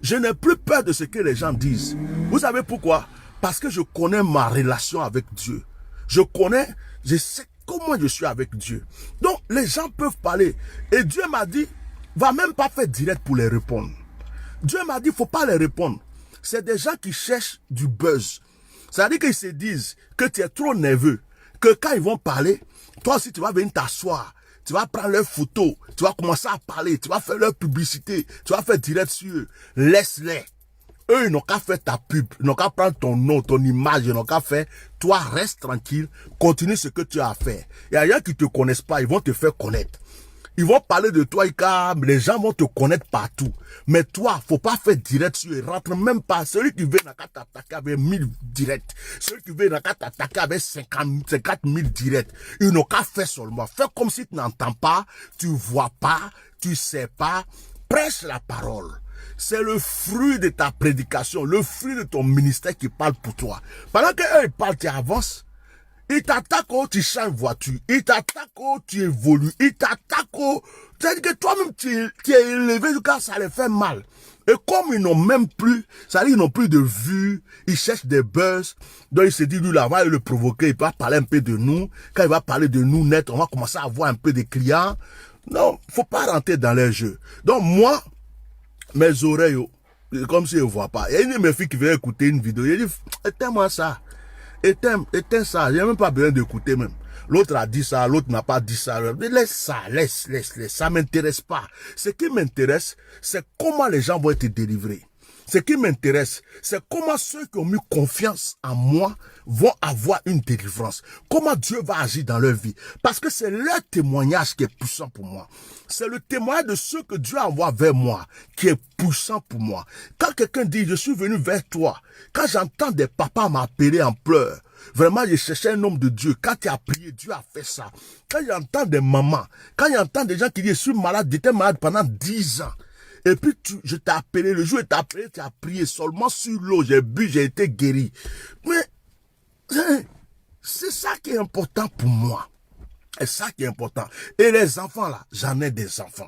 Je n'ai plus peur de ce que les gens disent. Vous savez pourquoi? Parce que je connais ma relation avec Dieu. Je sais comment je suis avec Dieu. Donc, les gens peuvent parler. Et Dieu m'a dit, va même pas faire direct pour les répondre. Dieu m'a dit, il ne faut pas les répondre. C'est des gens qui cherchent du buzz. C'est-à-dire qu'ils se disent que tu es trop nerveux, que quand ils vont parler, toi aussi tu vas venir t'asseoir, tu vas prendre leurs photos, tu vas commencer à parler, tu vas faire leur publicité, tu vas faire direct sur eux. Laisse-les. Eux, ils n'ont qu'à faire ta pub, ils n'ont qu'à prendre ton nom, ton image, ils n'ont qu'à faire. Toi, reste tranquille, continue ce que tu as à faire. Il y a des gens qui ne te connaissent pas, ils vont te faire connaître. Ils vont parler de toi, les gens vont te connaître partout. Mais toi, faut pas faire direct sur eux. Rentre même pas. Celui qui veut n'a qu'à t'attaquer avec 1000 directs. Celui qui veut n'a qu'à t'attaquer avec 50 000 directs. Ils n'ont qu'à faire seulement. Fais comme si tu n'entends pas, tu vois pas, tu sais pas. Prêche la parole. C'est le fruit de ta prédication, le fruit de ton ministère qui parle pour toi. Pendant qu'eux parlent, tu avances. Il t'attaque quand tu changes voiture. Il t'attaque quand tu évolues. Il t'attaque quand... C'est-à-dire que toi-même, tu es élevé quand ça les fait mal. Et comme ils n'ont même plus, ça veut dire ils n'ont plus de vues, ils cherchent des buzz, donc ils se disent, lui là, on va le provoquer, il va parler un peu de nous. Quand il va parler de nous net, on va commencer à avoir un peu de clients. Non, faut pas rentrer dans les jeux. Donc moi, mes oreilles, comme si je ne vois pas. Il y a une de mes filles qui veut écouter une vidéo, il dit, éteins-moi ça. Éteins ça, j'ai même pas besoin d'écouter même. L'autre a dit ça, l'autre n'a pas dit ça. Laisse ça, laisse. Ça m'intéresse pas. Ce qui m'intéresse, c'est comment les gens vont être délivrés. Ce qui m'intéresse, c'est comment ceux qui ont mis confiance en moi vont avoir une délivrance. Comment Dieu va agir dans leur vie. Parce que c'est leur témoignage qui est puissant pour moi. C'est le témoignage de ceux que Dieu envoie vers moi qui est puissant pour moi. Quand quelqu'un dit, je suis venu vers toi, quand j'entends des papas m'appeler en pleurs, vraiment, je cherchais un homme de Dieu. Quand tu as prié, Dieu a fait ça. Quand j'entends des mamans, quand j'entends des gens qui disent, je suis malade, j'étais malade pendant 10 ans. Et puis, je t'ai appelé, le jour où je t'ai appelé, tu as prié seulement sur l'eau, j'ai bu, j'ai été guéri. Mais, c'est ça qui est important pour moi. C'est ça qui est important. Et les enfants là, j'en ai des enfants.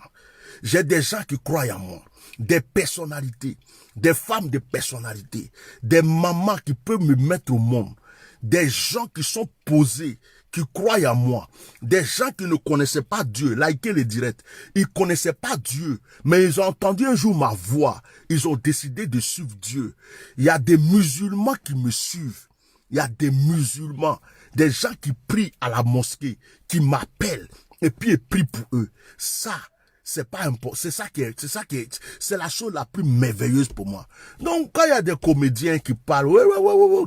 J'ai des gens qui croient en moi. Des personnalités, des femmes de personnalité, des mamans qui peuvent me mettre au monde. Des gens qui sont posés, qui croient en moi. Des gens qui ne connaissaient pas Dieu, likez les directs. Ils ne connaissaient pas Dieu, mais ils ont entendu un jour ma voix. Ils ont décidé de suivre Dieu. Il y a des musulmans qui me suivent. Il y a des musulmans, des gens qui prient à la mosquée, qui m'appellent et puis ils prient pour eux. Ça, c'est pas important. C'est la chose la plus merveilleuse pour moi. Donc, quand il y a des comédiens qui parlent,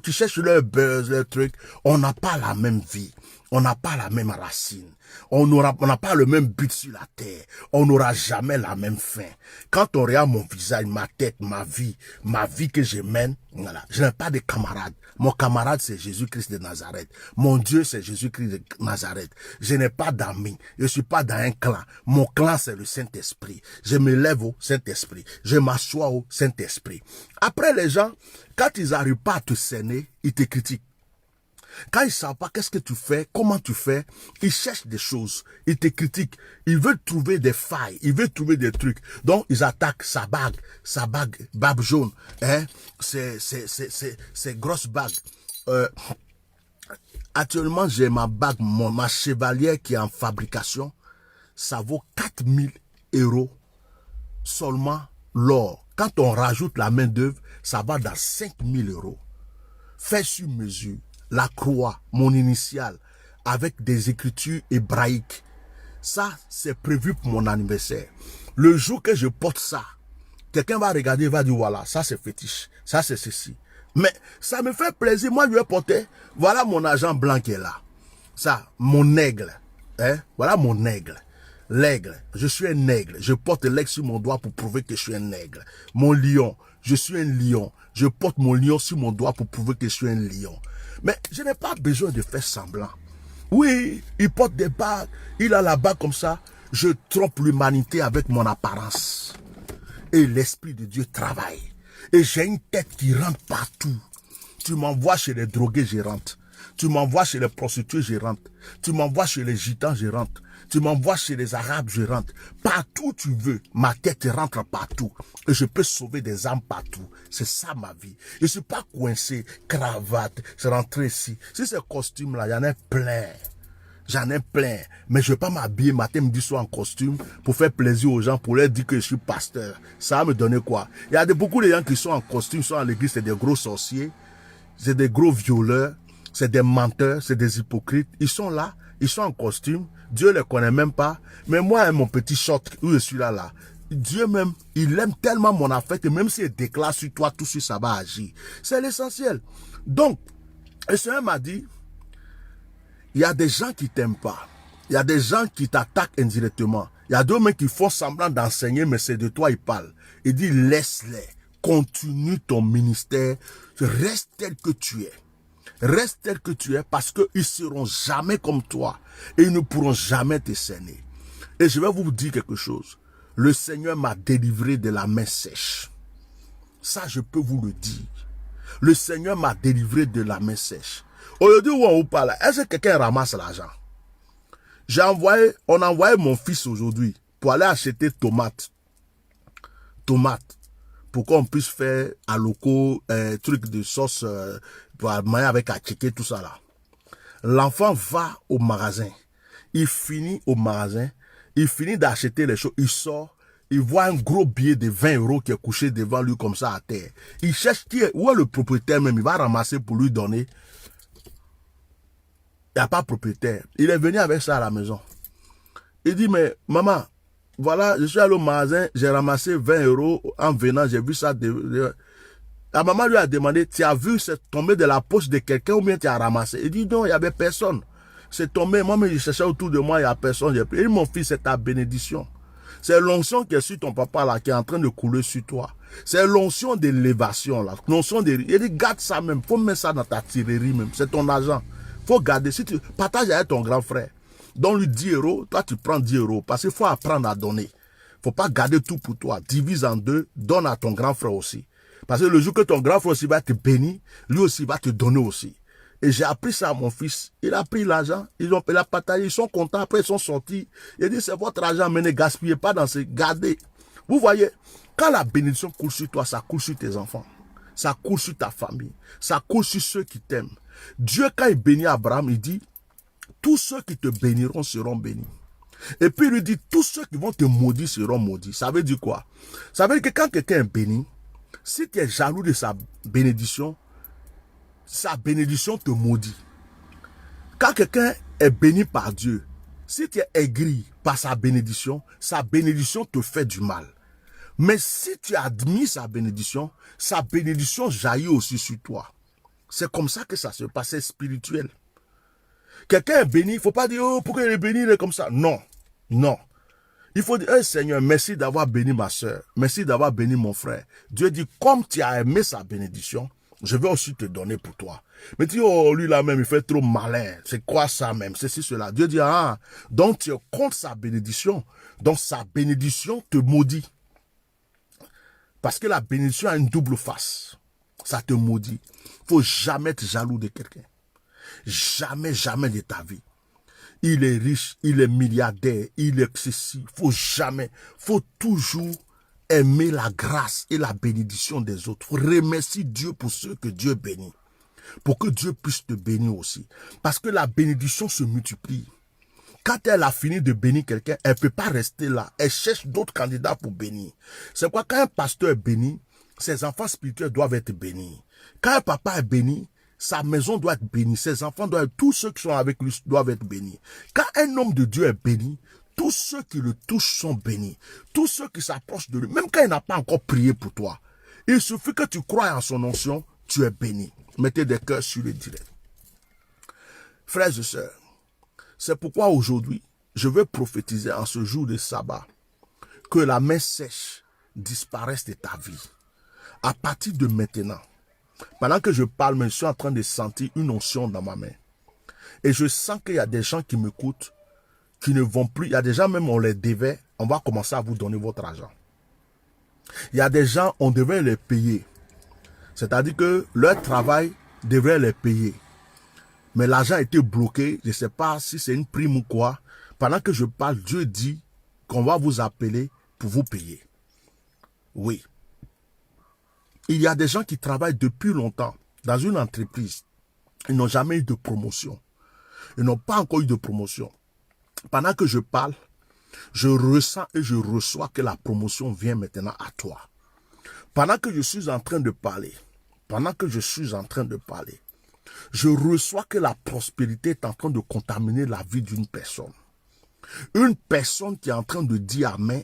qui cherchent leur buzz, leur truc, on n'a pas la même vie. On n'a pas la même racine. On n'a pas le même but sur la terre. On n'aura jamais la même fin. Quand on regarde mon visage, ma tête, ma vie que je mène, voilà. Je n'ai pas de camarades. Mon camarade, c'est Jésus-Christ de Nazareth. Mon Dieu, c'est Jésus-Christ de Nazareth. Je n'ai pas d'amis. Je suis pas dans un clan. Mon clan, c'est le Saint-Esprit. Je me lève au Saint-Esprit. Je m'assois au Saint-Esprit. Après, les gens, quand ils n'arrivent pas à te cerner, ils te critiquent. Quand ils ne savent pas qu'est-ce que tu fais, comment tu fais, ils cherchent des choses, ils te critiquent, ils veulent trouver des failles, ils veulent trouver des trucs. Donc, ils attaquent sa bague, jaune, hein, c'est grosse bague. Actuellement, j'ai ma bague, ma chevalière qui est en fabrication, ça vaut 4000 € seulement l'or. Quand on rajoute la main d'œuvre, ça va dans 5000 €. Fait sur mesure. La croix, mon initiale, avec des écritures hébraïques. Ça, c'est prévu pour mon anniversaire. Le jour que je porte ça, quelqu'un va regarder et va dire, voilà, ça c'est fétiche, ça c'est ceci. Mais ça me fait plaisir, moi je vais porter, voilà mon argent blanc qui est là. Ça, mon aigle, hein, voilà mon aigle. L'aigle, je suis un aigle, je porte l'aigle sur mon doigt pour prouver que je suis un aigle. Mon lion, je suis un lion, je porte mon lion sur mon doigt pour prouver que je suis un lion. Mais je n'ai pas besoin de faire semblant. Oui, il porte des bagues, il a la bague comme ça. Je trompe l'humanité avec mon apparence. Et l'Esprit de Dieu travaille. Et j'ai une tête qui rentre partout. Tu m'envoies chez les drogués, je rentre. Tu m'envoies chez les prostituées, je rentre. Tu m'envoies chez les gitans, je rentre. Tu m'envoies chez les arabes, je rentre. Partout où tu veux, ma tête rentre partout. Et je peux sauver des âmes partout. C'est ça ma vie. Je ne suis pas coincé, cravate, je rentre ici. Si ces costumes-là, il y en a plein. J'en ai plein. Mais je ne vais pas m'habiller matin, midi, soir en costume pour faire plaisir aux gens, pour leur dire que je suis pasteur. Ça va me donner quoi? Il y a beaucoup de gens qui sont en costume, sont à l'église, c'est des gros sorciers, c'est des gros violeurs, c'est des menteurs, c'est des hypocrites. Ils sont là, ils sont en costume. Dieu ne les connaît même pas. Mais moi, mon petit short où je suis là, Dieu même, il aime tellement mon affaire que même s'il déclare sur toi, tout de suite, ça va agir. C'est l'essentiel. Donc, le Seigneur m'a dit, il y a des gens qui t'aiment pas. Il y a des gens qui t'attaquent indirectement. Il y a d'autres qui font semblant d'enseigner, mais c'est de toi ils parlent. Il dit, laisse-les. Continue ton ministère. Reste tel que tu es. Reste tel que tu es parce qu'ils ne seront jamais comme toi et ils ne pourront jamais te cerner. Et je vais vous dire quelque chose. Le Seigneur m'a délivré de la main sèche. Ça, je peux vous le dire. Le Seigneur m'a délivré de la main sèche. Aujourd'hui, où on vous parle, est-ce que quelqu'un ramasse l'argent? On a envoyé mon fils aujourd'hui pour aller acheter tomates pour qu'on puisse faire à loco, truc de sauce, pour manger avec à checker, tout ça là. L'enfant va au magasin. Il finit au magasin. Il finit d'acheter les choses. Il sort. Il voit un gros billet de 20 € qui est couché devant lui comme ça à terre. Il cherche où est le propriétaire même. Il va ramasser pour lui donner. Il n'y a pas de propriétaire. Il est venu avec ça à la maison. Il dit, mais maman, voilà, je suis allé au magasin, j'ai ramassé 20 € en venant, j'ai vu ça. La maman lui a demandé, tu as vu, c'est tombé de la poche de quelqu'un ou bien tu as ramassé? Il dit, non, il n'y avait personne. C'est tombé, moi-même, je cherchais autour de moi, il n'y a personne. Il dit, mon fils, c'est ta bénédiction. C'est l'onction qui est sur ton papa là, qui est en train de couler sur toi. C'est l'onction d'élévation là. L'onction de... Il dit, garde ça même, faut mettre ça dans ta tirerie même. C'est ton argent. Faut garder. Si tu partages avec ton grand frère, donne-lui 10 €, toi tu prends 10 €. Parce qu'il faut apprendre à donner. Faut pas garder tout pour toi. Divise en deux, donne à ton grand frère aussi. Parce que le jour que ton grand frère aussi va te bénir, lui aussi va te donner aussi. Et j'ai appris ça à mon fils. Il a pris l'argent, il a partagé, ils sont contents, après ils sont sortis. Il dit, c'est votre argent, mais ne gaspillez pas dans ce, gardez. Vous voyez, quand la bénédiction coule sur toi, ça coule sur tes enfants. Ça coule sur ta famille. Ça coule sur ceux qui t'aiment. Dieu, quand il bénit Abraham, il dit, tous ceux qui te béniront seront bénis. Et puis il lui dit, tous ceux qui vont te maudire seront maudits. Ça veut dire quoi? Ça veut dire que quand quelqu'un est béni, si tu es jaloux de sa bénédiction te maudit. Quand quelqu'un est béni par Dieu, si tu es aigri par sa bénédiction te fait du mal. Mais si tu admires sa bénédiction jaillit aussi sur toi. C'est comme ça que ça se passe, c'est spirituel. Quelqu'un est béni, il ne faut pas dire, oh, pourquoi il est béni, il est comme ça. Non, non. Il faut dire, hey, Seigneur, merci d'avoir béni ma soeur. Merci d'avoir béni mon frère. Dieu dit, comme tu as aimé sa bénédiction, je vais aussi te donner pour toi. Mais tu dis, oh, lui là même, il fait trop malin. C'est quoi ça même? C'est cela. Dieu dit, ah, donc tu es contre sa bénédiction. Donc sa bénédiction te maudit. Parce que la bénédiction a une double face. Ça te maudit. Il ne faut jamais être jaloux de quelqu'un. Jamais, jamais de ta vie. Il est riche, il est milliardaire, il est ceci. Faut jamais, faut toujours aimer la grâce et la bénédiction des autres. Faut remercier Dieu pour ceux que Dieu bénit. Pour que Dieu puisse te bénir aussi. Parce que la bénédiction se multiplie. Quand elle a fini de bénir quelqu'un, elle ne peut pas rester là. Elle cherche d'autres candidats pour bénir. C'est quoi, quand un pasteur est béni, ses enfants spirituels doivent être bénis. Quand un papa est béni, sa maison doit être bénie. Ses enfants doivent être, tous ceux qui sont avec lui doivent être bénis. Quand un homme de Dieu est béni, tous ceux qui le touchent sont bénis. Tous ceux qui s'approchent de lui, même quand il n'a pas encore prié pour toi, il suffit que tu crois en son onction, tu es béni. Mettez des cœurs sur le direct. Frères et sœurs, c'est pourquoi aujourd'hui, je veux prophétiser en ce jour de sabbat que la main sèche disparaisse de ta vie. À partir de maintenant, pendant que je parle, je suis en train de sentir une onction dans ma main. Et je sens qu'il y a des gens qui m'écoutent, qui ne vont plus. Il y a des gens, même on les devait, on va commencer à vous donner votre argent. Il y a des gens, on devait les payer. C'est-à-dire que leur travail devrait les payer. Mais l'argent a été bloqué, je ne sais pas si c'est une prime ou quoi. Pendant que je parle, Dieu dit qu'on va vous appeler pour vous payer. Oui. Il y a des gens qui travaillent depuis longtemps dans une entreprise. Ils n'ont jamais eu de promotion. Ils n'ont pas encore eu de promotion. Pendant que je parle, je ressens et je reçois que la promotion vient maintenant à toi. Pendant que je suis en train de parler, je reçois que la prospérité est en train de contaminer la vie d'une personne. Une personne qui est en train de dire Amen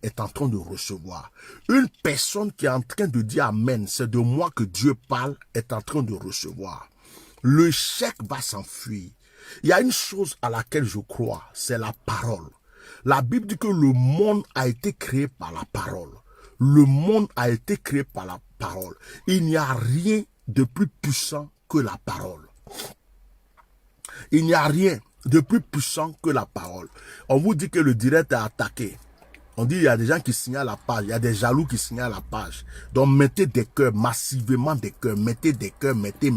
est en train de recevoir. Une personne qui est en train de dire Amen, c'est de moi que Dieu parle, est en train de recevoir. Le chèque va s'enfuir. Il y a une chose à laquelle je crois, c'est la parole. La Bible dit que le monde a été créé par la parole. Le monde a été créé par la parole. Il n'y a rien de plus puissant que la parole. Il n'y a rien de plus puissant que la parole. On vous dit que le direct est attaqué. On dit qu'il y a des gens qui signalent la page. Il y a des jaloux qui signalent la page. Donc mettez des cœurs, massivement des cœurs. Mettez des cœurs, mettez.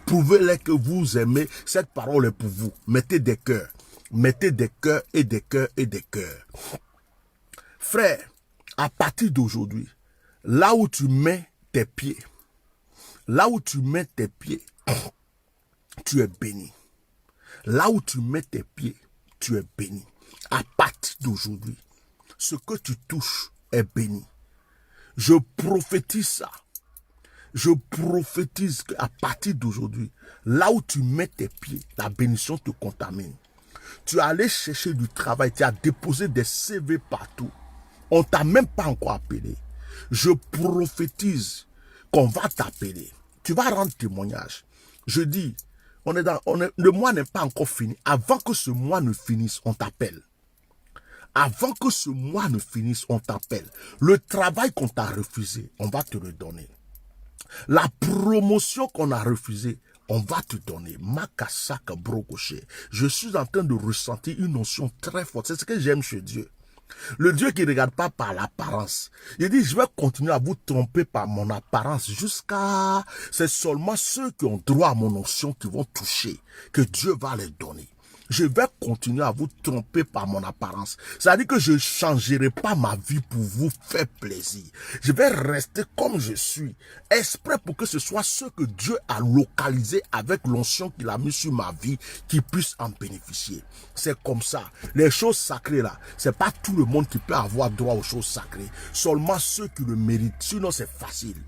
Prouvez-les que vous aimez. Cette parole est pour vous. Mettez des cœurs. Mettez des cœurs et des cœurs et des cœurs. Frère, À partir d'aujourd'hui, là où tu mets tes pieds, tu es béni. Là où tu mets tes pieds, tu es béni. À partir d'aujourd'hui, ce que tu touches est béni. Je prophétise ça. Je prophétise qu'à partir d'aujourd'hui, là où tu mets tes pieds, la bénédiction te contamine. Tu es allé chercher du travail, tu as déposé des CV partout. On ne t'a même pas encore appelé. Je prophétise qu'on va t'appeler. Tu vas rendre témoignage. Je dis, le mois n'est pas encore fini. Avant que ce mois ne finisse, on t'appelle. Avant que ce mois ne finisse, on t'appelle. Le travail qu'on t'a refusé, on va te le donner. La promotion qu'on a refusée, on va te donner. Makasaka Brokoche. Je suis en train de ressentir une notion très forte. C'est ce que j'aime chez Dieu. Le Dieu qui ne regarde pas par l'apparence. Il dit, je vais continuer à vous tromper par mon apparence jusqu'à... C'est seulement ceux qui ont droit à mon onction qui vont toucher, que Dieu va les donner. Je vais continuer à vous tromper par mon apparence. C'est-à-dire que je ne changerai pas ma vie pour vous faire plaisir. Je vais rester comme je suis, exprès pour que ce soit ce que Dieu a localisé avec l'onction qu'il a mis sur ma vie, qui puisse en bénéficier. C'est comme ça. Les choses sacrées là, c'est pas tout le monde qui peut avoir droit aux choses sacrées. Seulement ceux qui le méritent. Sinon c'est facile.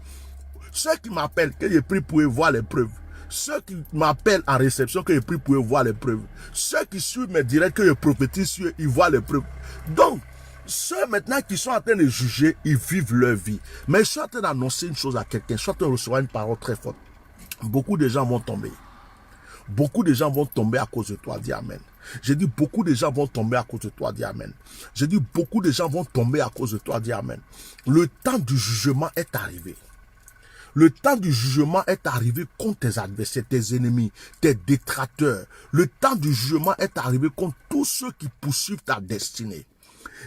Ceux qui m'appellent, que j'ai pris pour voir les preuves. Ceux qui m'appellent en réception, que je prie pour voir les preuves. Ceux qui suivent mes directs, que je prophétise sur eux, ils voient les preuves. Donc, ceux maintenant qui sont en train de juger, ils vivent leur vie. Mais je suis en train d'annoncer une chose à quelqu'un. Je suis en train de recevoir une parole très forte. Beaucoup de gens vont tomber. Beaucoup de gens vont tomber à cause de toi. Dis Amen. J'ai dit beaucoup de gens vont tomber à cause de toi. Dis Amen. J'ai dit beaucoup de gens vont tomber à cause de toi. Dis Amen. Le temps du jugement est arrivé. Le temps du jugement est arrivé contre tes adversaires, tes ennemis, tes détracteurs. Le temps du jugement est arrivé contre tous ceux qui poursuivent ta destinée.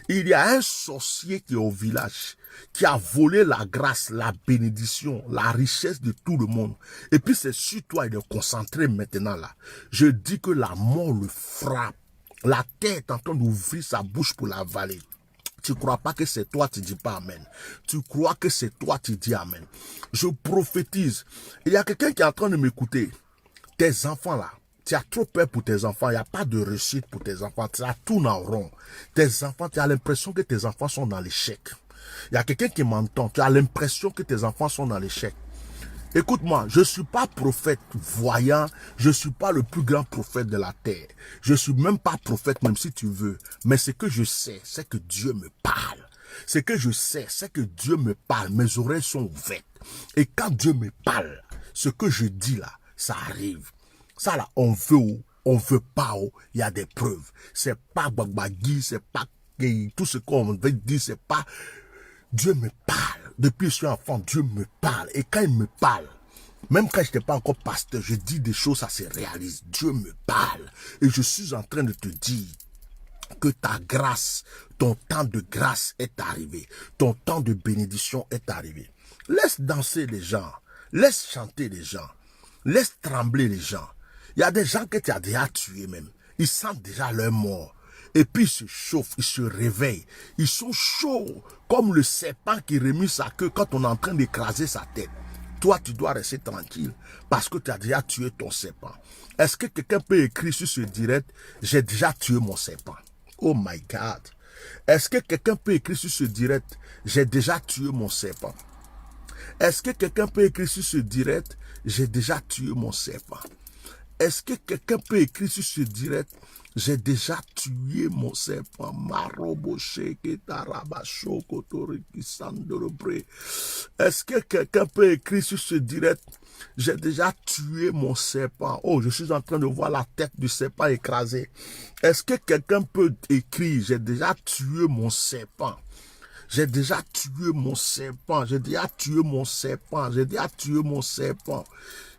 Il y a un sorcier qui est au village, qui a volé la grâce, la bénédiction, la richesse de tout le monde. Et puis c'est sur toi, il est concentré maintenant là. Je dis que la mort le frappe. La terre est en train d'ouvrir sa bouche pour l'avaler. Tu ne crois pas que c'est toi, tu ne dis pas Amen. Tu crois que c'est toi, tu dis Amen. Je prophétise. Il y a quelqu'un qui est en train de m'écouter. Tes enfants là, tu as trop peur pour tes enfants. Il n'y a pas de réussite pour tes enfants. Tu as tout en rond. Tes enfants, tu as l'impression que tes enfants sont dans l'échec. Il y a quelqu'un qui m'entend. Tu as l'impression que tes enfants sont dans l'échec. Écoute-moi, je ne suis pas prophète voyant, je ne suis pas le plus grand prophète de la terre. Je ne suis même pas prophète, même si tu veux. Mais ce que je sais, c'est que Dieu me parle. Ce que je sais, c'est que Dieu me parle. Mes oreilles sont ouvertes. Et quand Dieu me parle, ce que je dis là, ça arrive. Ça là, on veut ou on veut pas ou, il y a des preuves. C'est pas Bagbagui, c'est pas tout ce qu'on veut dire, c'est pas... Dieu me parle. Depuis que je suis enfant, Dieu me parle. Et quand il me parle, même quand je n'étais pas encore pasteur, je dis des choses, ça se réalise. Dieu me parle. Et je suis en train de te dire que ta grâce, ton temps de grâce est arrivé. Ton temps de bénédiction est arrivé. Laisse danser les gens. Laisse chanter les gens. Laisse trembler les gens. Il y a des gens que tu as déjà tués même. Ils sentent déjà leur mort. Et puis ils se chauffent, ils se réveillent. Ils sont chauds comme le serpent qui remue sa queue quand on est en train d'écraser sa tête. Toi, tu dois rester tranquille parce que tu as déjà tué ton serpent. Est-ce que quelqu'un peut écrire sur ce direct, j'ai déjà tué mon serpent? Oh my God. Est-ce que quelqu'un peut écrire sur ce direct, j'ai déjà tué mon serpent? Est-ce que quelqu'un peut écrire sur ce direct, j'ai déjà tué mon serpent? Est-ce que quelqu'un peut écrire sur ce direct, j'ai déjà tué mon serpent? Est-ce que quelqu'un peut écrire sur ce direct, j'ai déjà tué mon serpent? Oh, je suis en train de voir la tête du serpent écrasée. Est-ce que quelqu'un peut écrire, j'ai déjà tué mon serpent? J'ai déjà tué mon serpent. J'ai déjà tué mon serpent. J'ai déjà tué mon serpent.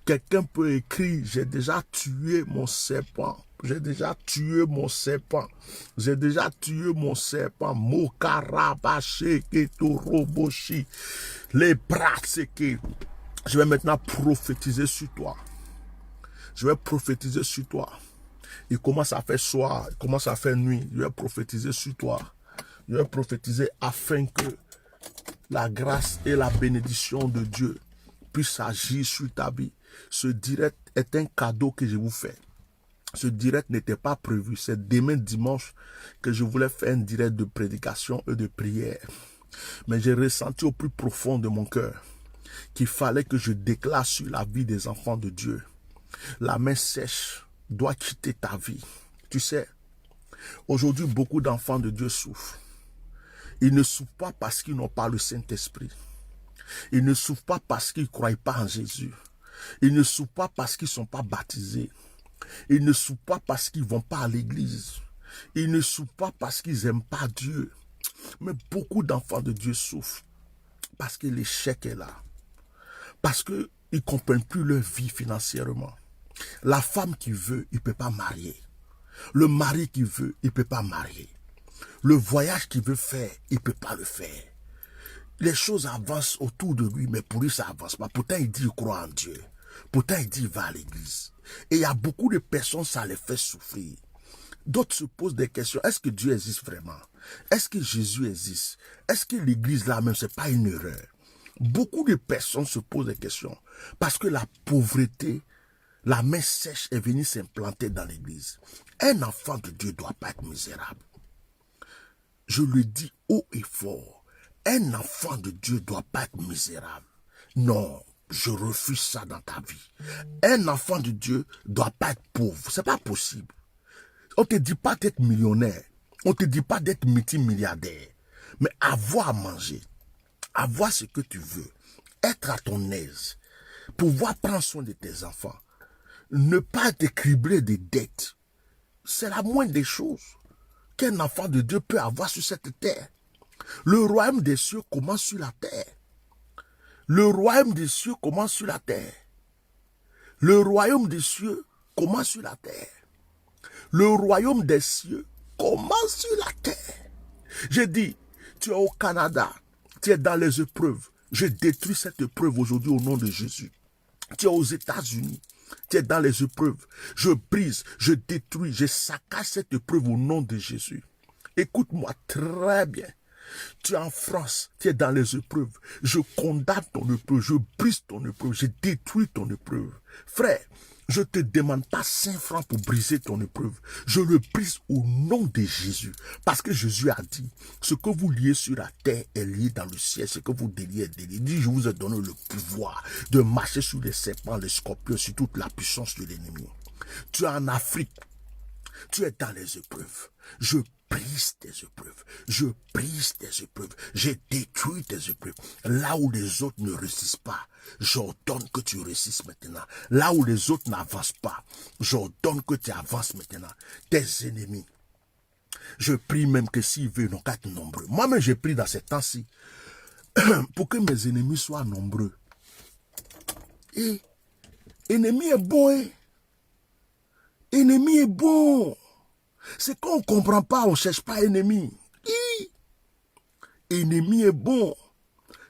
Quelqu'un peut écrire, j'ai déjà tué mon serpent. J'ai déjà tué mon serpent. J'ai déjà tué mon serpent. Mokarabaché ketoroboshi. Les bras séqués. Je vais maintenant prophétiser sur toi. Je vais prophétiser sur toi. Il commence à faire soir. Il commence à faire nuit. Je vais prophétiser sur toi. Je vais prophétiser afin que la grâce et la bénédiction de Dieu puissent agir sur ta vie. Ce direct est un cadeau que je vous fais. Ce direct n'était pas prévu. C'est demain dimanche que je voulais faire un direct de prédication et de prière. Mais j'ai ressenti au plus profond de mon cœur qu'il fallait que je déclare sur la vie des enfants de Dieu. La main sèche doit quitter ta vie. Tu sais, aujourd'hui, beaucoup d'enfants de Dieu souffrent. Ils ne souffrent pas parce qu'ils n'ont pas le Saint-Esprit. Ils ne souffrent pas parce qu'ils ne croient pas en Jésus. Ils ne souffrent pas parce qu'ils ne sont pas baptisés. Ils ne souffrent pas parce qu'ils ne vont pas à l'église. Ils ne souffrent pas parce qu'ils n'aiment pas Dieu. Mais beaucoup d'enfants de Dieu souffrent parce que l'échec est là. Parce qu'ils ne comprennent plus leur vie financièrement. La femme qui veut, il ne peut pas marier. Le mari qui veut, il ne peut pas marier. Le voyage qu'il veut faire, il ne peut pas le faire. Les choses avancent autour de lui, mais pour lui, ça n'avance pas. Pourtant, il dit qu'il croit en Dieu. Pourtant, il dit qu'il va à l'église. Et il y a beaucoup de personnes, ça les fait souffrir. D'autres se posent des questions. Est-ce que Dieu existe vraiment? Est-ce que Jésus existe? Est-ce que l'église là même, ce n'est pas une erreur? Beaucoup de personnes se posent des questions. Parce que la pauvreté, la main sèche est venue s'implanter dans l'église. Un enfant de Dieu ne doit pas être misérable. Je le dis haut et fort. Un enfant de Dieu ne doit pas être misérable. Non, je refuse ça dans ta vie. Un enfant de Dieu ne doit pas être pauvre. Ce n'est pas possible. On ne te dit pas d'être millionnaire. On ne te dit pas d'être multimilliardaire. Mais avoir à manger, avoir ce que tu veux, être à ton aise, pouvoir prendre soin de tes enfants, ne pas te cribler des dettes, c'est la moindre des choses qu'un enfant de Dieu peut avoir sur cette terre. Le royaume des cieux commence sur la terre. Le royaume des cieux commence sur la terre. Le royaume des cieux commence sur la terre. Le royaume des cieux commence sur la terre. J'ai dit, tu es au Canada, tu es dans les épreuves. Je détruis cette épreuve aujourd'hui au nom de Jésus. Tu es aux États-Unis, tu es dans les épreuves. Je brise, je détruis, je saccage cette épreuve au nom de Jésus. Écoute-moi très bien. Tu es en France, tu es dans les épreuves. Je condamne ton épreuve, je brise ton épreuve, je détruis ton épreuve. Frère, je ne te demande pas 5 francs pour briser ton épreuve. Je le brise au nom de Jésus. Parce que Jésus a dit, ce que vous liez sur la terre est lié dans le ciel. Ce que vous déliez est délié. Il dit, je vous ai donné le pouvoir de marcher sur les serpents, les scorpions, sur toute la puissance de l'ennemi. Tu es en Afrique. Tu es dans les épreuves. Je brise tes épreuves. Je brise tes épreuves. Je détruis tes épreuves. Là où les autres ne réussissent pas, j'ordonne que tu réussisses maintenant. Là où les autres n'avancent pas, j'ordonne que tu avances maintenant. Tes ennemis, je prie même que s'ils veulent, ils n'ont qu'à être nombreux. Moi-même, j'ai pris dans ces temps-ci pour que mes ennemis soient nombreux. Et ennemi est bon, hein? Ennemi est bon. C'est qu'on ne comprend pas, on ne cherche pas ennemi. Ennemi est bon.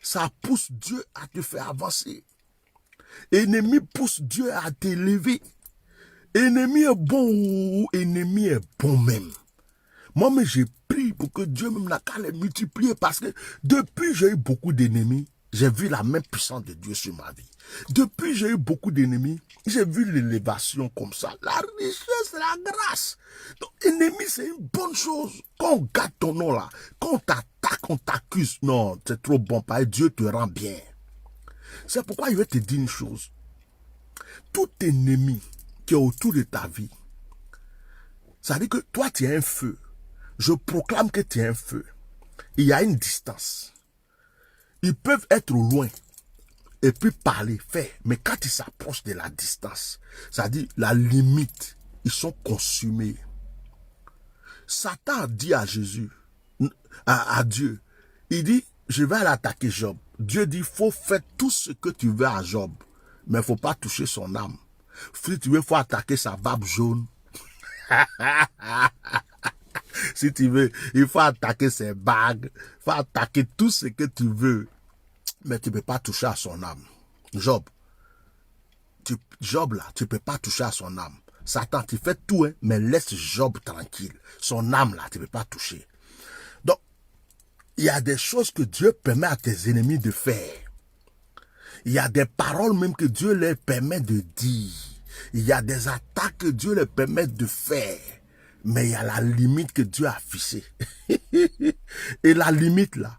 Ça pousse Dieu à te faire avancer. Ennemi pousse Dieu à t'élever. Ennemi est bon, ennemi est bon même. Moi, mais j'ai prié pour que Dieu même n'a qu'à les multiplier parce que depuis j'ai eu beaucoup d'ennemis, j'ai vu la main puissante de Dieu sur ma vie. Depuis j'ai eu beaucoup d'ennemis, j'ai vu l'élévation comme ça. La richesse, la grâce. Donc, ennemi, c'est une bonne chose. Quand on garde ton nom là, quand on t'attaque, on t'accuse, non, c'est trop bon, parce que Dieu te rend bien. C'est pourquoi il veut te dire une chose. Tout ennemi qui est autour de ta vie, ça veut dire que toi, tu es un feu. Je proclame que tu es un feu. Il y a une distance. Ils peuvent être loin et puis parler, faire. Mais quand ils s'approchent de la distance, c'est-à-dire la limite, ils sont consumés. Satan a dit à Jésus, à Dieu, il dit, je vais aller attaquer Job. Dieu dit, il faut faire tout ce que tu veux à Job, mais il ne faut pas toucher son âme. Si tu veux, il faut attaquer sa barbe jaune. Si tu veux, il faut attaquer ses bagues, il faut attaquer tout ce que tu veux, mais tu ne peux pas toucher à son âme. Job là, tu ne peux pas toucher à son âme. Satan, tu fais tout, hein, mais laisse Job tranquille. Son âme là, tu ne peux pas toucher. Donc, Il y a des choses que Dieu permet à tes ennemis de faire. Il y a des paroles même que Dieu leur permet de dire. Il y a des attaques que Dieu leur permet de faire. Mais il y a la limite que Dieu a fixée. Et la limite là,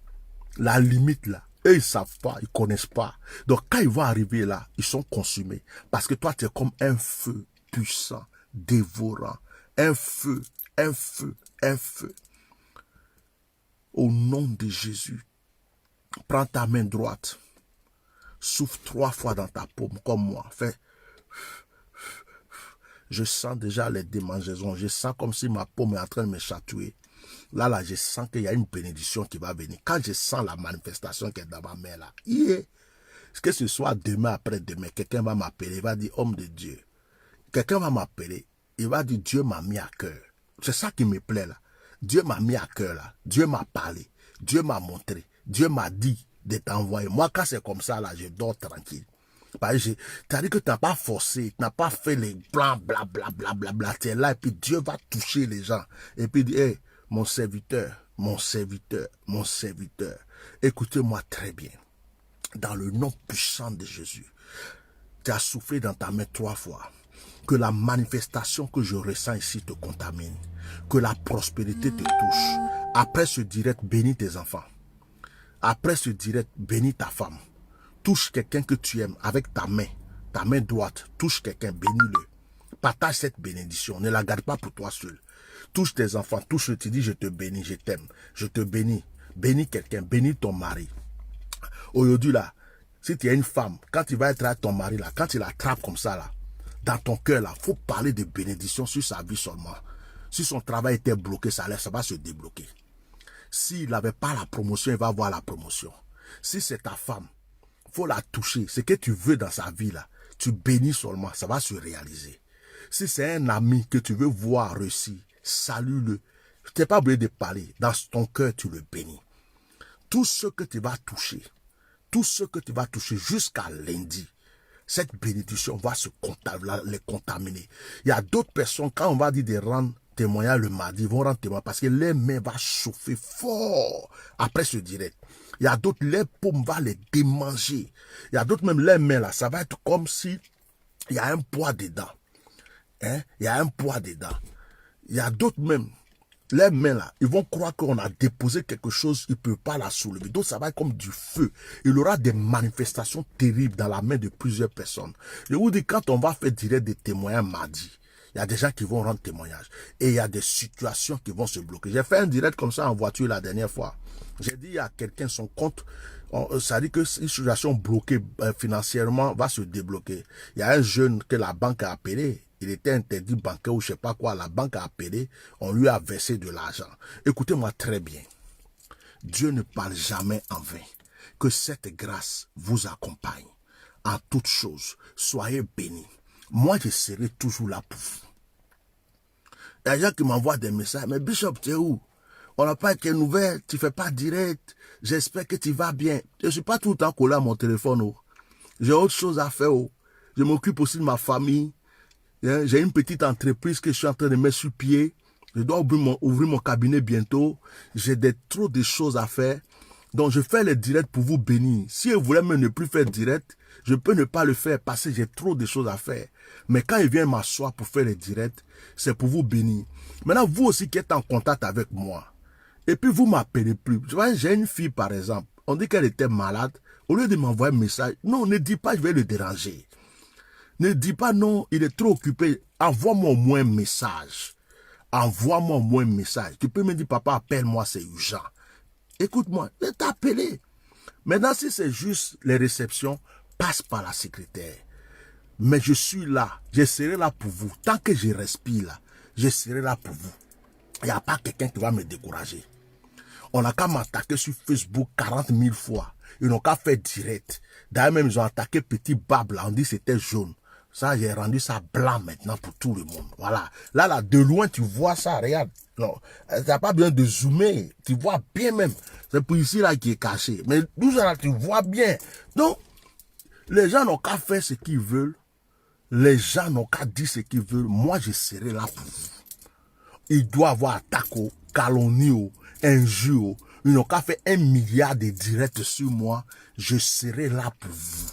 eux ils savent pas, ils connaissent pas. Donc quand ils vont arriver là, ils sont consumés. Parce que toi tu es comme un feu puissant, dévorant. Un feu, un feu, un feu. Au nom de Jésus, prends ta main droite. Souffle 3 fois dans ta paume comme moi. Fais. Je sens déjà les démangeaisons. Je sens comme si ma paume est en train de me chatouiller. Là, je sens qu'il y a une bénédiction qui va venir. Quand je sens la manifestation qui est dans ma main, là, que ce soit demain, après-demain, quelqu'un va m'appeler, il va dire, homme de Dieu. Quelqu'un va m'appeler, il va dire, Dieu m'a mis à cœur. C'est ça qui me plaît, là. Dieu m'a mis à cœur, là. Dieu m'a parlé. Dieu m'a montré. Dieu m'a dit de t'envoyer. Moi, quand c'est comme ça, là, je dors tranquille. C'est-à-dire que tu n'as pas forcé, tu n'as pas fait les plans, blablabla, bla, bla, bla, tu es là, et puis Dieu va toucher les gens. Et puis il dit, hey, mon serviteur, mon serviteur, mon serviteur, écoutez-moi très bien. Dans le nom puissant de Jésus, tu as soufflé dans ta main 3 fois. Que la manifestation que je ressens ici te contamine. Que la prospérité te touche. Après ce direct, bénis tes enfants. Après ce direct, bénis ta femme. Touche quelqu'un que tu aimes avec ta main droite. Touche quelqu'un, bénis-le. Partage cette bénédiction. Ne la garde pas pour toi seul. Touche tes enfants, touche-le, tu dis je te bénis, je t'aime, je te bénis. Bénis quelqu'un, bénis ton mari. Aujourd'hui là, si tu es une femme, quand tu vas être avec ton mari là, quand tu l'attrapes comme ça là, dans ton cœur là, il faut parler de bénédiction sur sa vie seulement. Si son travail était bloqué, ça va se débloquer. S'il n'avait pas la promotion, il va avoir la promotion. Si c'est ta femme, il faut la toucher. Ce que tu veux dans sa vie là, tu bénis seulement, ça va se réaliser. Si c'est un ami que tu veux voir réussir, salue-le. Tu n'es pas obligé de parler. Dans ton cœur, tu le bénis. Tout ce que tu vas toucher, jusqu'à lundi, cette bénédiction va les contaminer. Il y a d'autres personnes, quand on va dire de rendre témoignage le mardi, ils vont rendre témoignage parce que les mains vont chauffer fort après ce direct. Il y a d'autres, les paumes vont les démanger. Il y a d'autres, même les mains là, ça va être comme si il y a un poids dedans. Hein? Il y a un poids dedans. Il y a d'autres même, les mains là, ils vont croire qu'on a déposé quelque chose, ils ne peuvent pas la soulever. Donc ça va être comme du feu. Il y aura des manifestations terribles dans la main de plusieurs personnes. Je vous dis, quand on va faire direct des témoignages mardi, il y a des gens qui vont rendre témoignage. Et il y a des situations qui vont se bloquer. J'ai fait un direct comme ça en voiture la dernière fois. J'ai dit à quelqu'un, son compte, ça dit que une situation bloquée financièrement va se débloquer. Il y a un jeune que la banque a appelé. Il était interdit bancaire ou je ne sais pas quoi. La banque a appelé. On lui a versé de l'argent. Écoutez-moi très bien. Dieu ne parle jamais en vain. Que cette grâce vous accompagne. En toutes choses, soyez bénis. Moi, je serai toujours là pour vous. Il y a des gens qui m'envoient des messages. Mais Bishop, tu es où? On n'a pas été nouvelles. Tu ne fais pas direct. J'espère que tu vas bien. Je ne suis pas tout le temps collé à mon téléphone. Oh. J'ai autre chose à faire. Oh. Je m'occupe aussi de ma famille. J'ai une petite entreprise que je suis en train de mettre sur pied. Je dois ouvrir mon cabinet bientôt. J'ai trop de choses à faire. Donc, je fais les directs pour vous bénir. Si vous voulez même ne plus faire direct, je peux ne pas le faire parce que j'ai trop de choses à faire. Mais quand il vient m'asseoir pour faire les directs, c'est pour vous bénir. Maintenant, vous aussi qui êtes en contact avec moi, et puis vous m'appelez plus. Tu vois, j'ai une fille, par exemple. On dit qu'elle était malade. Au lieu de m'envoyer un message, non, ne dis pas, je vais le déranger. Ne dis pas non, il est trop occupé. Envoie-moi au moins un message. Envoie-moi au moins un message. Tu peux me dire, papa, appelle-moi, c'est urgent. Écoute-moi, je vais t'appeler. Maintenant, si c'est juste les réceptions, passe par la secrétaire. Mais je suis là. Je serai là pour vous. Tant que je respire là, je serai là pour vous. Il n'y a pas quelqu'un qui va me décourager. On n'a qu'à m'attaquer sur Facebook 40 000 fois. Ils n'ont qu'à faire direct. D'ailleurs, même, ils ont attaqué Petit Bab là. On dit que c'était jaune. Ça, j'ai rendu ça blanc maintenant pour tout le monde. Voilà. Là, de loin, tu vois ça. Regarde. Non. Tu n'as pas besoin de zoomer. Tu vois bien même. C'est pour ici là qui est caché. Mais d'où ça là, tu vois bien. Donc, les gens n'ont qu'à faire ce qu'ils veulent. Les gens n'ont qu'à dire ce qu'ils veulent. Moi, je serai là pour vous. Il doit avoir attaque, calomnie, injure. Ils n'ont qu'à faire 1 milliard de directs sur moi. Je serai là pour vous.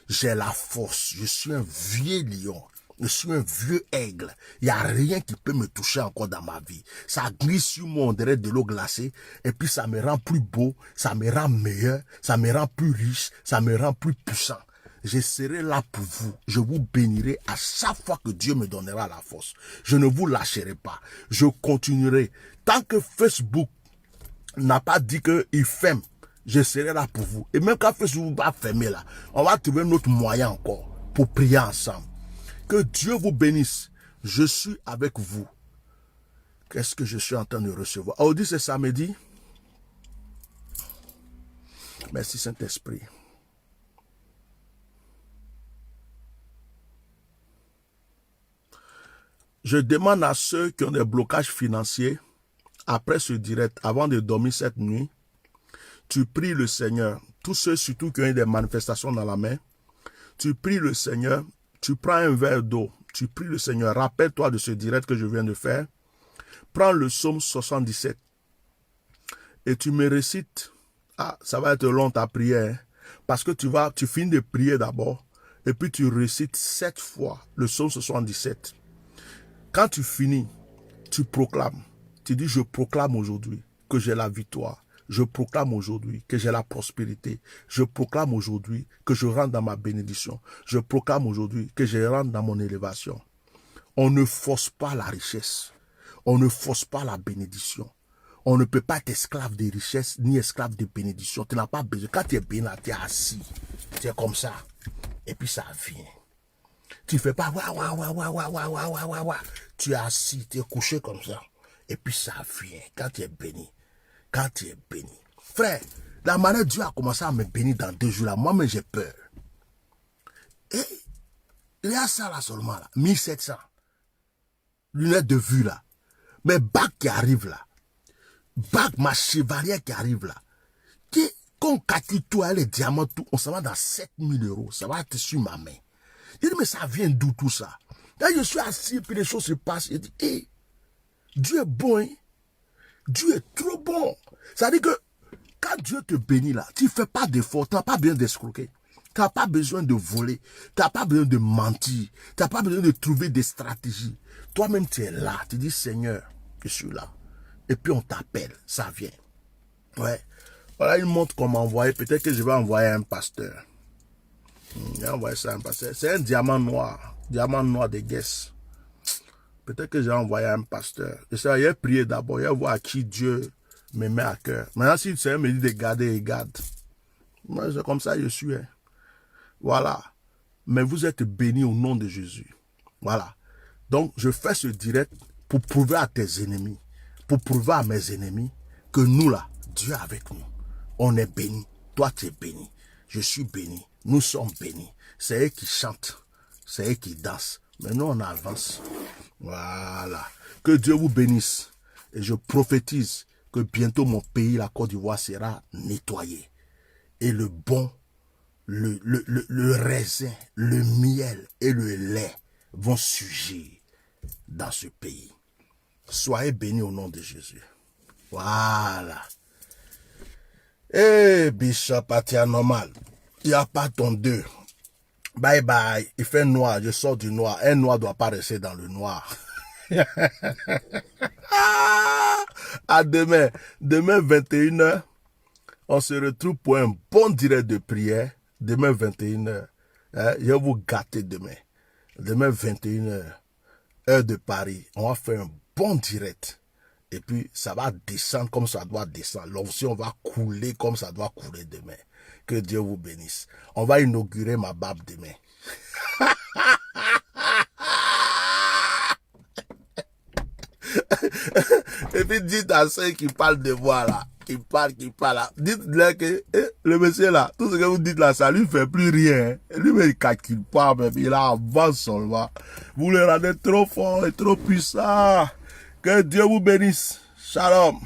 J'ai la force. Je suis un vieux lion. Je suis un vieux aigle. Il n'y a rien qui peut me toucher encore dans ma vie. Ça glisse sur moi, on dirait de l'eau glacée. Et puis ça me rend plus beau, ça me rend meilleur, ça me rend plus riche, ça me rend plus puissant. Je serai là pour vous. Je vous bénirai à chaque fois que Dieu me donnera la force. Je ne vous lâcherai pas. Je continuerai. Tant que Facebook n'a pas dit qu'il ferme, je serai là pour vous. Et même quand Facebook va fermer là, on va trouver un autre moyen encore pour prier ensemble. Que Dieu vous bénisse. Je suis avec vous. Qu'est-ce que je suis en train de recevoir? Audi, c'est samedi. Merci Saint-Esprit. Je demande à ceux qui ont des blocages financiers, après ce direct, avant de dormir cette nuit, tu pries le Seigneur. Tous ceux surtout qui ont eu des manifestations dans la main, tu pries le Seigneur. Tu prends un verre d'eau, tu pries le Seigneur. Rappelle-toi de ce direct que je viens de faire. Prends le psaume 77 et tu me récites. Ah, ça va être long ta prière. Hein, parce que tu finis de prier d'abord et puis tu récites 7 fois le psaume 77. Quand tu finis, tu proclames. Tu dis, je proclame aujourd'hui que j'ai la victoire. Je proclame aujourd'hui que j'ai la prospérité. Je proclame aujourd'hui que je rentre dans ma bénédiction. Je proclame aujourd'hui que je rentre dans mon élévation. On ne force pas la richesse. On ne force pas la bénédiction. On ne peut pas être esclave des richesses ni esclave des bénédictions. Tu n'as pas besoin. Quand tu es béni, tu es assis. Tu es comme ça. Et puis ça vient. Tu ne fais pas wa. Tu es assis, tu es couché comme ça. Et puis ça vient. Quand tu es béni. Quand tu es béni. Frère, la manière Dieu a commencé à me bénir dans 2 jours là, moi-même j'ai peur. Et il y a ça là seulement là, 1700. Lunettes de vue là. Mais bac qui arrive là. Bac ma chevalière qui arrive là. Quand on calcule tout, les diamants, tout, on s'en va dans 7000 €. Ça va être sur ma main. Je dis, mais ça vient d'où tout ça? Là, je suis assis et puis les choses se passent. Je dis, hé, Dieu est bon, hein? Dieu est trop bon. Ça veut dire que quand Dieu te bénit là, tu ne fais pas d'effort, tu n'as pas besoin d'escroquer. Tu n'as pas besoin de voler. Tu n'as pas besoin de mentir. Tu n'as pas besoin de trouver des stratégies. Toi-même, tu es là. Tu dis, Seigneur, je suis là. Et puis on t'appelle. Ça vient. Ouais. Voilà une montre qu'on m'a envoyée. Peut-être que je vais envoyer à un pasteur. J'ai envoyé ça à un pasteur. C'est un diamant noir. Diamant noir de Guess. Peut-être que j'ai envoyé à un pasteur. Et ça, il a prié d'abord. Il a voir à qui Dieu me met à cœur. Maintenant, si le Seigneur me dit de garder, il garde. Moi, c'est comme ça que je suis. Hein. Voilà. Mais vous êtes bénis au nom de Jésus. Voilà. Donc, je fais ce direct pour prouver à tes ennemis, pour prouver à mes ennemis que nous, là, Dieu est avec nous. On est bénis. Toi, tu es béni. Je suis béni. Nous sommes bénis. C'est eux qui chantent. C'est eux qui dansent. Mais nous, on avance. Voilà. Que Dieu vous bénisse. Et je prophétise que bientôt mon pays, la Côte d'Ivoire, sera nettoyé. Et le bon, le raisin, le miel et le lait vont surgir dans ce pays. Soyez bénis au nom de Jésus. Voilà. Eh, Bishop Atia normal. Il n'y a pas ton 2. Bye bye. Il fait noir. Je sors du noir. Un noir ne doit pas rester dans le noir. À demain. Demain 21h. On se retrouve pour un bon direct de prière. Demain 21h. Hein? Je vais vous gâter demain. Demain 21h. Heure de Paris. On va faire un bon direct. Et puis ça va descendre comme ça doit descendre. L'onction va couler comme ça doit couler demain. Que Dieu vous bénisse. On va inaugurer ma barbe demain. Et puis dites à ceux qui parlent de moi là, qui parlent là, dites-leur que le monsieur là, tout ce que vous dites là, ça lui fait plus rien. Lui, il ne calcule pas, même. Il avance seulement. Vous le rendez trop fort et trop puissant. Que Dieu vous bénisse. Shalom.